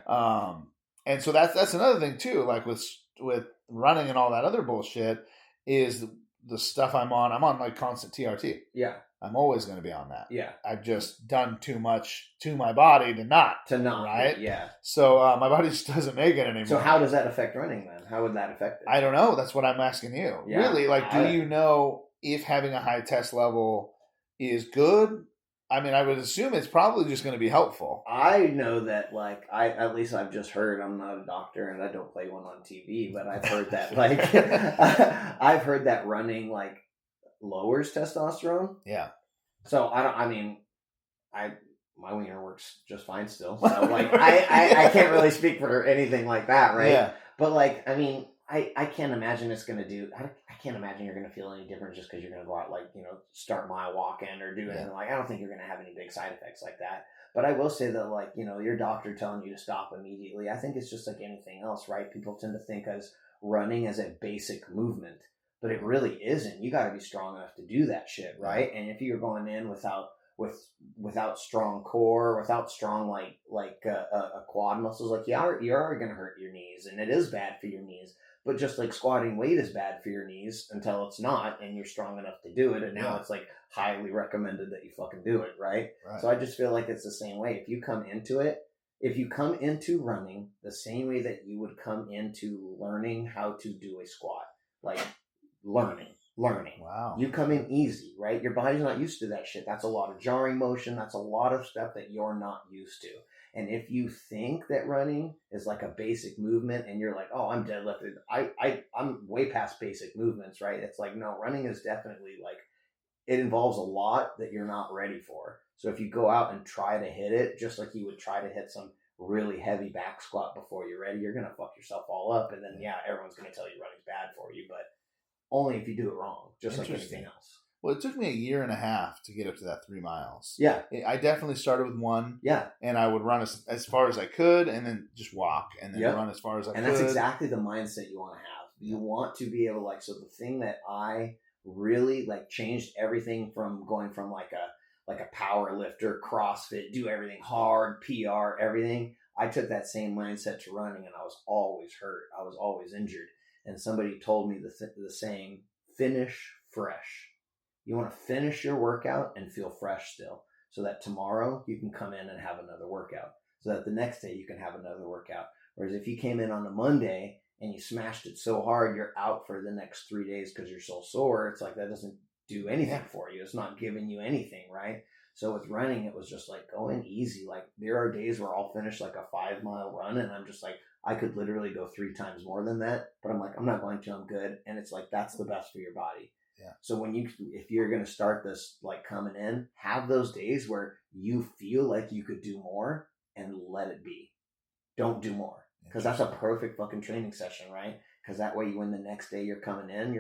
And so that's another thing too. Like with running and all that other bullshit. Is the stuff I'm on like constant TRT. Yeah. I'm always going to be on that. Yeah. I've just done too much to my body to not. Right? Yeah. So my body just doesn't make it anymore. So how does that affect running then? How would that affect it? I don't know. That's what I'm asking you. Yeah. Really? Like, do you know if having a high test level is good? I mean, I would assume it's probably just going to be helpful. I know that, like, at least I've just heard, I'm not a doctor and I don't play one on TV, but I've heard that, like, I've heard that running, like, lowers testosterone. Yeah. So, my wiener works just fine still. So, like, I can't really speak for anything like that, right? Yeah. But, like, I mean, I can't imagine it's going to do. I can't imagine you're going to feel any different just because you're going to go out, like, start mile walking or do anything. Like, I don't think you're going to have any big side effects like that. But I will say that, like, your doctor telling you to stop immediately, I think it's just like anything else, right? People tend to think as running as a basic movement, but it really isn't. You got to be strong enough to do that shit, right? And if you're going in without strong core, without strong like quad muscles, like you're going to hurt your knees, and it is bad for your knees. But just like squatting weight is bad for your knees until it's not, and you're strong enough to do it. And now it's like highly recommended that you fucking do it, right? So I just feel like it's the same way. If you come into running the same way that you would come into learning how to do a squat, like learning. Wow. You come in easy, right? Your body's not used to that shit. That's a lot of jarring motion. That's a lot of stuff that you're not used to. And if you think that running is like a basic movement and you're like, oh, I'm deadlifted, I'm way past basic movements, right? It's like, no, running is definitely like, it involves a lot that you're not ready for. So if you go out and try to hit it, just like you would try to hit some really heavy back squat before you're ready, you're going to fuck yourself all up. And then, everyone's going to tell you running's bad for you, but only if you do it wrong, just like anything else. Well, it took me 1.5 years to get up to that 3 miles. Yeah. I definitely started with 1. Yeah. And I would run as far as I could and then just walk and then run as far as I could. And that's exactly the mindset you want to have. You want to be able so the thing that I really changed everything from going from like a power lifter, CrossFit, do everything hard, PR, everything. I took that same mindset to running and I was always hurt. I was always injured. And somebody told me the saying, finish fresh. You want to finish your workout and feel fresh still so that tomorrow you can come in and have another workout, so that the next day you can have another workout. Whereas if you came in on a Monday and you smashed it so hard, you're out for the next 3 days because you're so sore. It's like that doesn't do anything for you. It's not giving you anything, right? So with running, it was just like going easy. Like there are days where I'll finish like a 5-mile run and I'm just like, I could literally go 3 times more than that, but I'm like, I'm not going to, I'm good. And it's like, that's the best for your body. Yeah. So if you're going to start this, like coming in, have those days where you feel like you could do more and let it be. Don't do more. Because that's a perfect fucking training session, right? Because that way when the next day you're coming in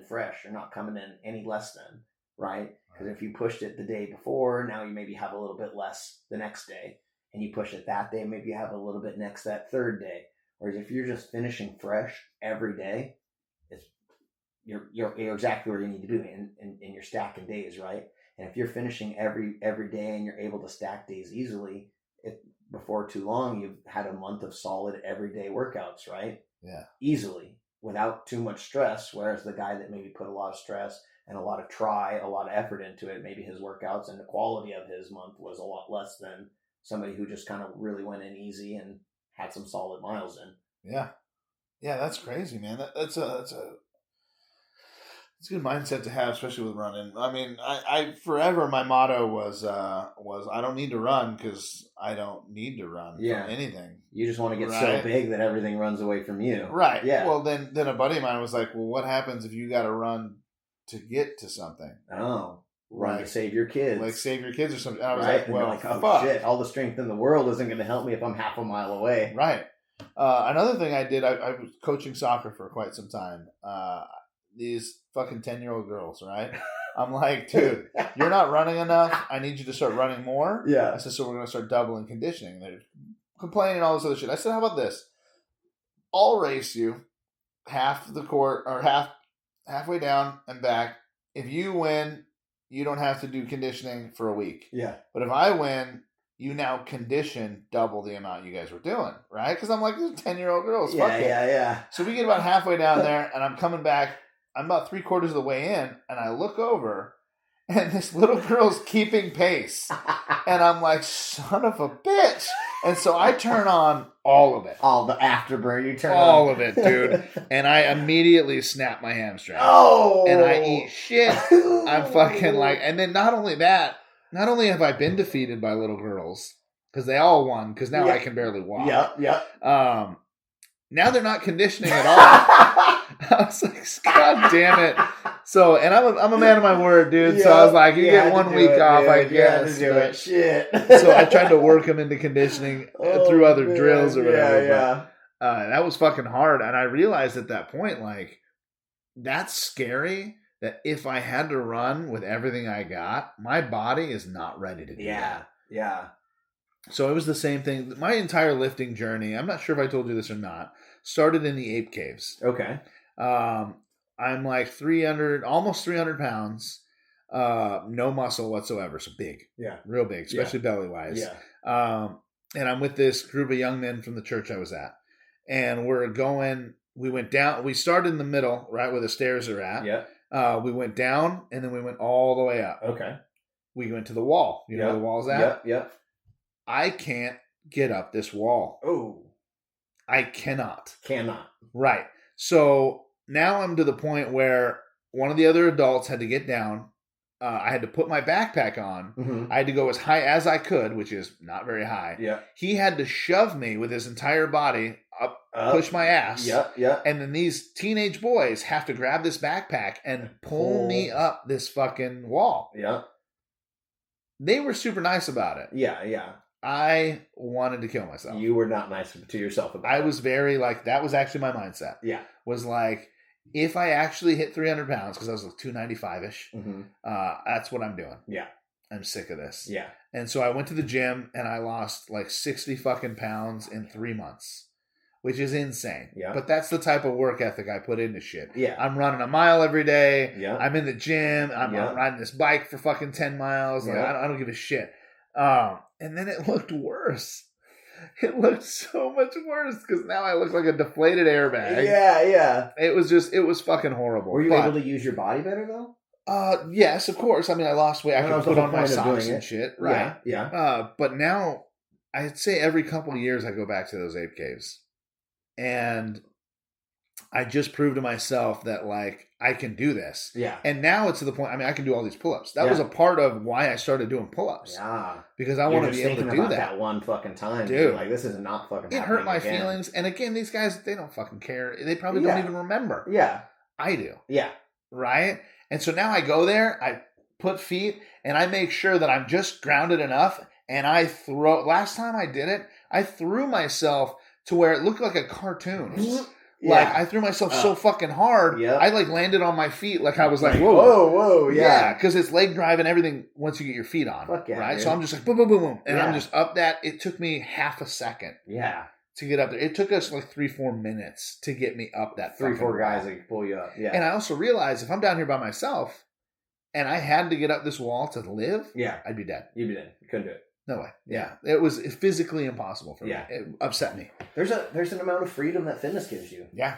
fresh. You're not coming in any less than, right? Because if you pushed it the day before, now you maybe have a little bit less the next day. And you push it that day, maybe you have a little bit that third day. Whereas if you're just finishing fresh every day, you're exactly where you need to be in your stacking days, right? And if you're finishing every day and you're able to stack days easily, before too long, you've had a month of solid everyday workouts, right? Yeah. Easily, without too much stress. Whereas the guy that maybe put a lot of stress and a lot of effort into it, maybe his workouts and the quality of his month was a lot less than somebody who just kind of really went in easy and had some solid miles in. Yeah. Yeah, that's crazy, man. That's a good mindset to have, especially with running. I mean, I forever my motto was I don't need to run because I don't need to run from anything. You just want to get so big that everything runs away from you. Right. Yeah. Well, then a buddy of mine was like, well, what happens if you got to run to get to something? Oh. Run to save your kids. Like save your kids or something. And I was like, well, like, oh, shit, all the strength in the world isn't going to help me if I'm half a mile away. Right. Another thing I did, I was coaching soccer for quite some time. These fucking 10-year-old girls, right? I'm like, dude, you're not running enough. I need you to start running more. Yeah. I said, so we're going to start doubling conditioning. They're complaining all this other shit. I said, how about this? I'll race you half the court or halfway down and back. If you win, you don't have to do conditioning for a week. Yeah. But if I win, you now condition double the amount you guys were doing, right? Because I'm like, these 10-year-old girls. Yeah, yeah. So we get about halfway down there, and I'm coming back. I'm about 3/4 of the way in, and I look over, and this little girl's keeping pace. And I'm like, son of a bitch. And so I turn on all of it. All the afterburn, you turn all of it, dude. And I immediately snap my hamstring. Oh! And I eat shit. I'm fucking like, and then not only have I been defeated by little girls, because they all won, because now I can barely walk. Yep. Now they're not conditioning at all. I was like, God damn it. So, and I'm a man of my word, dude. So I was like, you get 1 week off, I guess. Shit. So I tried to work them into conditioning through other drills or whatever. Yeah. But that was fucking hard. And I realized at that point, like, that's scary. That if I had to run with everything I got, my body is not ready to do that. Yeah. So it was the same thing. My entire lifting journey, I'm not sure if I told you this or not, started in the ape caves. Okay. I'm like almost 300 pounds, no muscle whatsoever. So big. Yeah. Real big, especially belly-wise. Yeah. And I'm with this group of young men from the church I was at. And we went down, we started in the middle, right where the stairs are at. Yeah. We went down, and then we went all the way up. Okay. We went to the wall. You know where the wall's at? Yep. I can't get up this wall. Oh. I cannot. Right. So now I'm to the point where one of the other adults had to get down. I had to put my backpack on. Mm-hmm. I had to go as high as I could, which is not very high. Yeah. He had to shove me with his entire body up, push my ass. Yeah. And then these teenage boys have to grab this backpack and pull me up this fucking wall. Yeah. They were super nice about it. Yeah. I wanted to kill myself. You were not nice to yourself about it. I was very like, that was actually my mindset. Yeah. Was like, if I actually hit 300 pounds, because I was like 295-ish, that's what I'm doing. Yeah. I'm sick of this. Yeah. And so I went to the gym and I lost like 60 fucking pounds in 3 months, which is insane. Yeah. But that's the type of work ethic I put into shit. Yeah. I'm running a mile every day. Yeah. I'm in the gym. I'm riding this bike for fucking 10 miles. Like, I don't give a shit. And then it looked worse. It looked so much worse because now I look like a deflated airbag. Yeah. It was fucking horrible. Were you able to use your body better though? Yes, of course. I mean, I lost weight. I could put on my socks and shit. Right. Yeah. But now, I'd say every couple of years I go back to those ape caves. And I just proved to myself that, like, I can do this. Yeah. And now it's to the point, I mean, I can do all these pull-ups. That was a part of why I started doing pull-ups. Yeah. Because I want to be able to do that one fucking time. Dude. Like, this is not fucking happening. It hurt my again. feelings. And again, these guys, they don't fucking care. They probably don't even remember. Yeah. I do. Yeah. Right? And so now I go there, I put feet, and I make sure that I'm just grounded enough, and I throw. Last time I did it, I threw myself to where it looked like a cartoon. Like, I threw myself so fucking hard, I, like, landed on my feet like I was like, whoa. Yeah, because it's leg drive and everything once you get your feet on. Fuck yeah, right? dude. So I'm just like, boom, boom, boom, boom. And I'm just up that. It took me half a second. Yeah. To get up there. It took us like 3-4 minutes to get me up that 3-4 guys that can pull you up. Yeah. And I also realized if I'm down here by myself and I had to get up this wall to live, I'd be dead. You'd be dead. You couldn't do it. No way. Yeah. It was physically impossible for me. It upset me. There's an amount of freedom that fitness gives you. Yeah.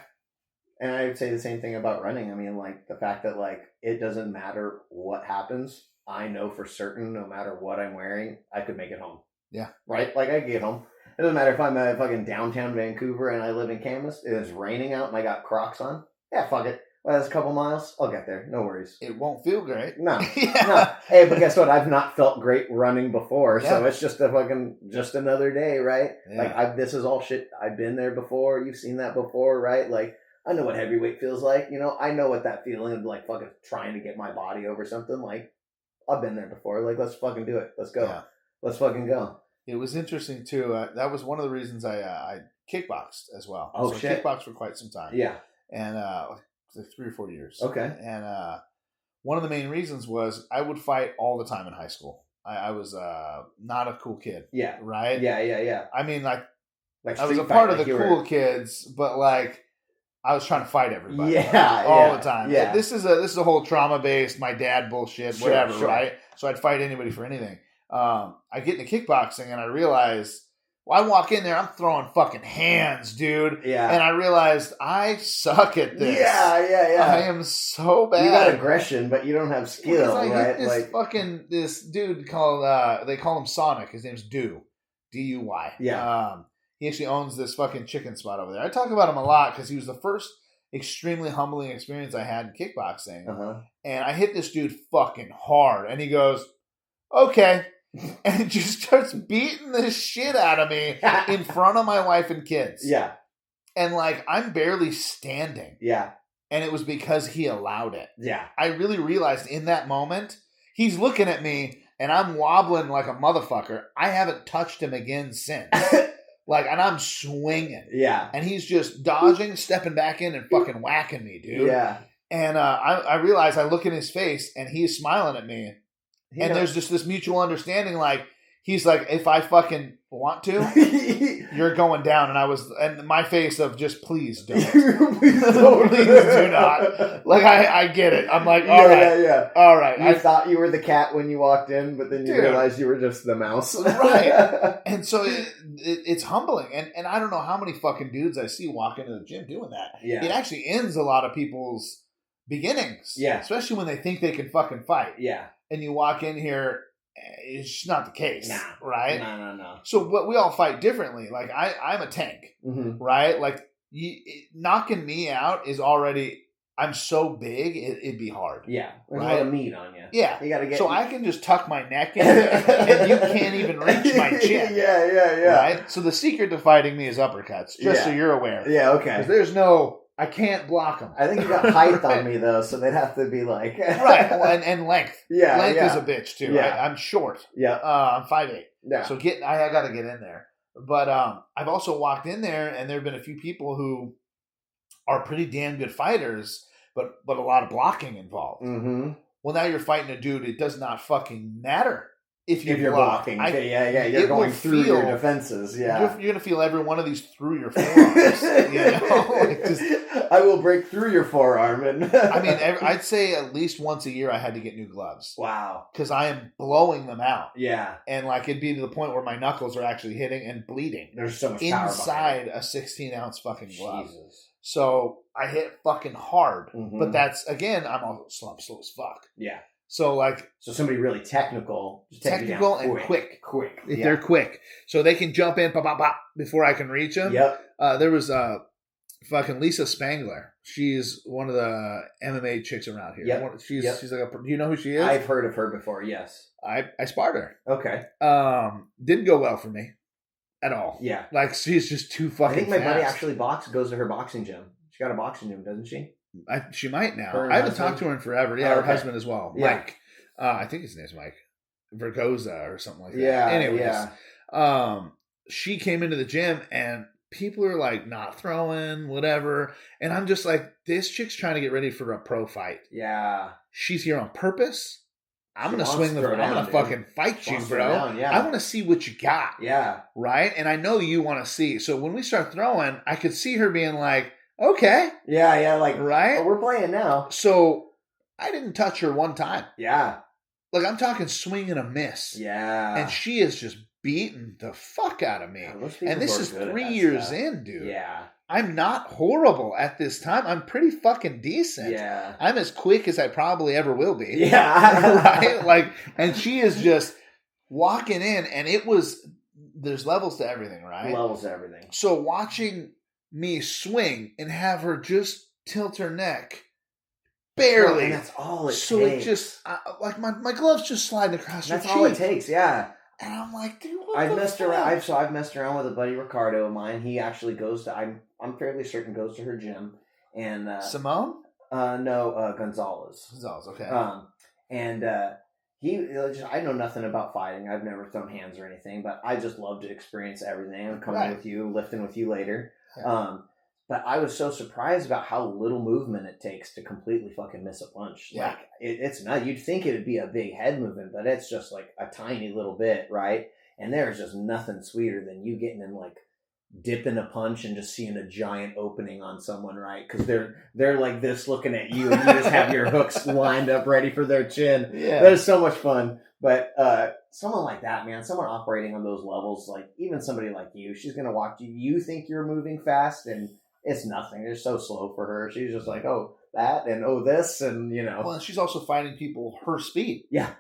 And I would say the same thing about running. I mean, like, the fact that, like, it doesn't matter what happens. I know for certain, no matter what I'm wearing, I could make it home. Yeah. Right? Like, I could get home. It doesn't matter if I'm at fucking downtown Vancouver and I live in Camas. It is raining out and I got Crocs on. Yeah, fuck it. Well, that's a couple miles. I'll get there. No worries. It won't feel great. No. No. Hey, but guess what? I've not felt great running before. Yeah. So it's just just another day, right? Yeah. Like, this is all shit. I've been there before. You've seen that before, right? Like, I know what heavyweight feels like. You know, I know what that feeling of, like, fucking trying to get my body over something. Like, I've been there before. Like, let's fucking do it. Let's go. Yeah. Let's fucking go. It was interesting, too. That was one of the reasons I kickboxed as well. Oh, so shit. I kickboxed for quite some time. Yeah. And like 3 or 4 years. Okay. And one of the main reasons was I would fight all the time in high school. I was not a cool kid. Yeah. Right? Yeah. I mean, like I was street a part fight, of the cool kids, but like I was trying to fight everybody. Yeah. All the time. Yeah. This is a whole trauma based, my dad bullshit, whatever, right? So I'd fight anybody for anything. I get into kickboxing and I realize, well, I walk in there, I'm throwing fucking hands, dude. Yeah. And I realized I suck at this. Yeah. I am so bad. You got aggression, but you don't have skill, I right? Hit this dude called they call him Sonic. His name's D-U-Y. Yeah. He actually owns this fucking chicken spot over there. I talk about him a lot because he was the first extremely humbling experience I had in kickboxing. Uh-huh. And I hit this dude fucking hard. And he goes, okay. And just starts beating the shit out of me in front of my wife and kids. Yeah. And like, I'm barely standing. Yeah. And it was because he allowed it. Yeah. I really realized in that moment, he's looking at me and I'm wobbling like a motherfucker. I haven't touched him again since. And I'm swinging. Yeah. And he's just dodging, stepping back in and fucking whacking me, dude. Yeah. And I realize, I look in his face and he's smiling at me. And there's just this mutual understanding, like, he's like, if I fucking want to, you're going down. And my face of just, please don't. Please do not. Like, I get it. I'm like, all right. Yeah. All right. You thought you were the cat when you walked in, but then you realized you were just the mouse. Right. And so it's humbling. And I don't know how many fucking dudes I see walk into the gym doing that. Yeah. It actually ends a lot of people's beginnings. Yeah. Especially when they think they can fucking fight. Yeah. And you walk in here, it's just not the case. Nah. Right? No. So, but we all fight differently. Like, I'm a tank. Mm-hmm. Right? Like, knocking me out is already, I'm so big, it'd be hard. Yeah. There's right? a lot of meat on you. Yeah. You gotta get. So I can just tuck my neck in and you can't even reach my chin. Yeah. Right? So the secret to fighting me is uppercuts, just so you're aware. Yeah, okay. 'Cause there's no, I can't block them. I think you got height on me, though, so they'd have to be like... Right, well, and length. Yeah, length is a bitch, too. Yeah. Right? I'm short. Yeah. I'm 5'8". Yeah. So I got to get in there. But I've also walked in there, and there have been a few people who are pretty damn good fighters, but a lot of blocking involved. Mm-hmm. Well, now you're fighting a dude. It does not fucking matter if you're blocking. You're going through your defenses. Yeah. You're going to feel every one of these through your forearms. I will break through your forearm. I mean, I'd say at least once a year I had to get new gloves. Wow. Because I am blowing them out. Yeah. And like it'd be to the point where my knuckles are actually hitting and bleeding. There's so much power inside a 16-ounce fucking glove. Jesus. So I hit fucking hard. Mm-hmm. But that's, again, I'm slow as fuck. Yeah. So somebody really technical and quick. Yeah. They're quick. So they can jump in, pop, pop, pop, before I can reach them. Yep. There was fucking Lisa Spangler. She's one of the MMA chicks around here. Yep. She's like do you know who she is? I've heard of her before, yes. I sparred her. Okay. Didn't go well for me at all. Yeah. Like she's just too fucking I think my fast. buddy actually goes to her boxing gym. She got a boxing gym, doesn't she? She might now. Her I haven't husband? talked to her in forever. Yeah, her husband as well. Yeah. Mike. I think his name's Mike. Vergoza or something like that. Yeah. Anyways, she came into the gym and people are like not throwing, whatever. And I'm just like, this chick's trying to get ready for a pro fight. Yeah. She's here on purpose. I'm going to swing I'm going to fucking fight you, bro. Yeah. I want to see what you got. Yeah. Right? And I know you want to see. So when we start throwing, I could see her being like, okay. Yeah. Like, right? Oh, we're playing now. So I didn't touch her one time. Yeah. like I'm talking swing and a miss. Yeah. And she is just beating the fuck out of me. Yeah, and this is 3 years stuff. in, dude. Yeah. I'm not horrible at this time. I'm pretty fucking decent. Yeah. I'm as quick as I probably ever will be. Yeah. Right? Like, and she is just walking in, and there's levels to everything, right? Levels to everything. So watching me swing and have her just tilt her neck, barely. And that's all it takes. So it just, like my glove's just sliding across her cheek. That's all it takes, yeah. And I'm like, dude, I've messed around with a buddy Ricardo of mine. He actually goes to, I'm fairly certain goes to her gym. And Simone? No, Gonzalez. Gonzalez, okay. I know nothing about fighting. I've never thrown hands or anything, but I just love to experience everything. I'm coming with you, lifting with you later. Yeah. But I was so surprised about how little movement it takes to completely fucking miss a punch. Yeah. Like, it's not, you'd think it would be a big head movement, but it's just like a tiny little bit, right? And there's just nothing sweeter than you getting in, like, dipping a punch and just seeing a giant opening on someone, right? Because they're like this looking at you, and you just have your hooks lined up ready for their chin. Yeah. That is so much fun. But someone like that, man, someone operating on those levels, like even somebody like you, she's going to watch you. You think you're moving fast, and it's nothing. It's so slow for her. She's just like, oh, that and oh, this, and you know. Well, and she's also fighting people her speed. Yeah.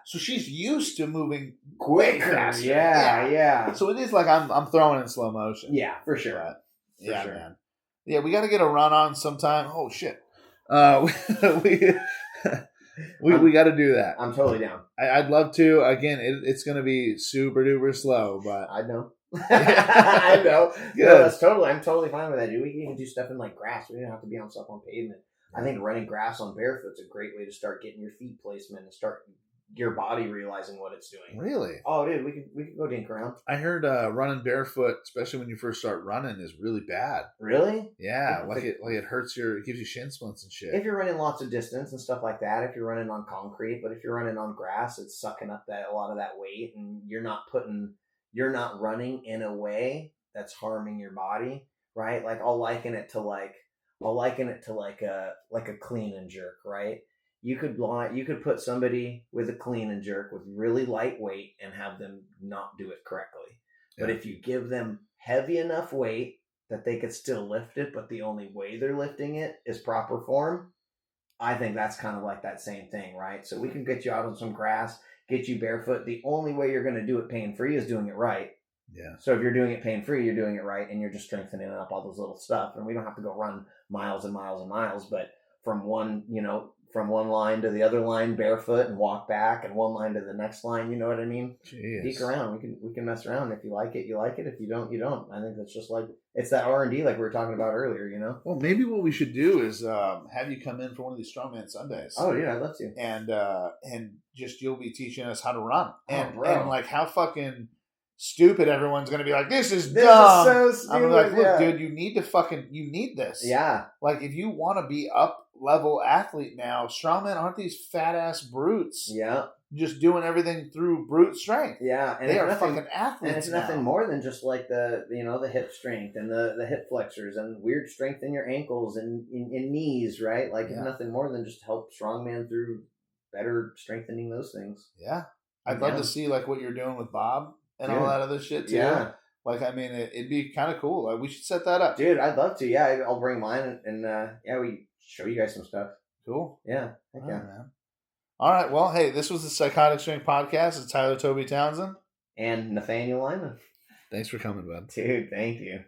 So she's used to moving quicker. Faster. Yeah. So it is like I'm throwing in slow motion. Yeah, for sure. But, sure. Man. Yeah, we got to get a run on sometime. Oh shit. We got to do that. I'm totally down. I'd love to. Again, it's going to be super duper slow, but I know. I know. No, I'm totally fine with that, dude. We can even do stuff in like grass. We don't have to be on stuff on pavement. I think running grass on barefoot's a great way to start getting your feet placement and start your body realizing what it's doing. Really? Oh, dude, we could go dink around. I heard running barefoot, especially when you first start running, is really bad. Really? Yeah, it hurts it gives you shin splints and shit. If you're running lots of distance and stuff like that, if you're running on concrete, but if you're running on grass, it's sucking up a lot of that weight, and you're not running in a way that's harming your body, right? Like I'll liken it to like a clean and jerk, right? You could put somebody with a clean and jerk with really light weight and have them not do it correctly. Yeah. But if you give them heavy enough weight that they could still lift it, but the only way they're lifting it is proper form, I think that's kind of like that same thing, right? So we can get you out on some grass, get you barefoot. The only way you're going to do it pain-free is doing it right. Yeah. So if you're doing it pain-free, you're doing it right, and you're just strengthening up all those little stuff. And we don't have to go run miles and miles and miles, but from one line to the other line barefoot and walk back, and one line to the next line, you know what I mean? Jeez. Peek around. We can mess around. If you like it, you like it. If you don't, you don't. I think that's just like, it's that R&D like we were talking about earlier, you know? Well, maybe what we should do is have you come in for one of these Strongman Sundays. Oh, yeah, I'd love to. And just you'll be teaching us how to run. And like how fucking stupid everyone's going to be like, this is dumb. Is so stupid. I'm like, look, dude, you need this. Yeah. Like if you want to be up level athlete now, strongmen aren't these fat ass brutes. Yeah. Just doing everything through brute strength. Yeah. And they are fucking athletes. And it's nothing more than just like the hip strength and the hip flexors and weird strength in your ankles and in knees, right? Like it's nothing more than just help strongman through better strengthening those things. Yeah. I'd love to see like what you're doing with Bob and all that other shit too. Yeah. Like, I mean, it'd be kind of cool. Like, we should set that up. Dude, I'd love to. Yeah, I'll bring mine and we show you guys some stuff. Cool. Yeah. All right, man. All right. Well, hey, this was the Psychotic Strength Podcast. It's Tyler Toby Townsend. And Nathaniel Lyman. Thanks for coming, bud. Dude, thank you.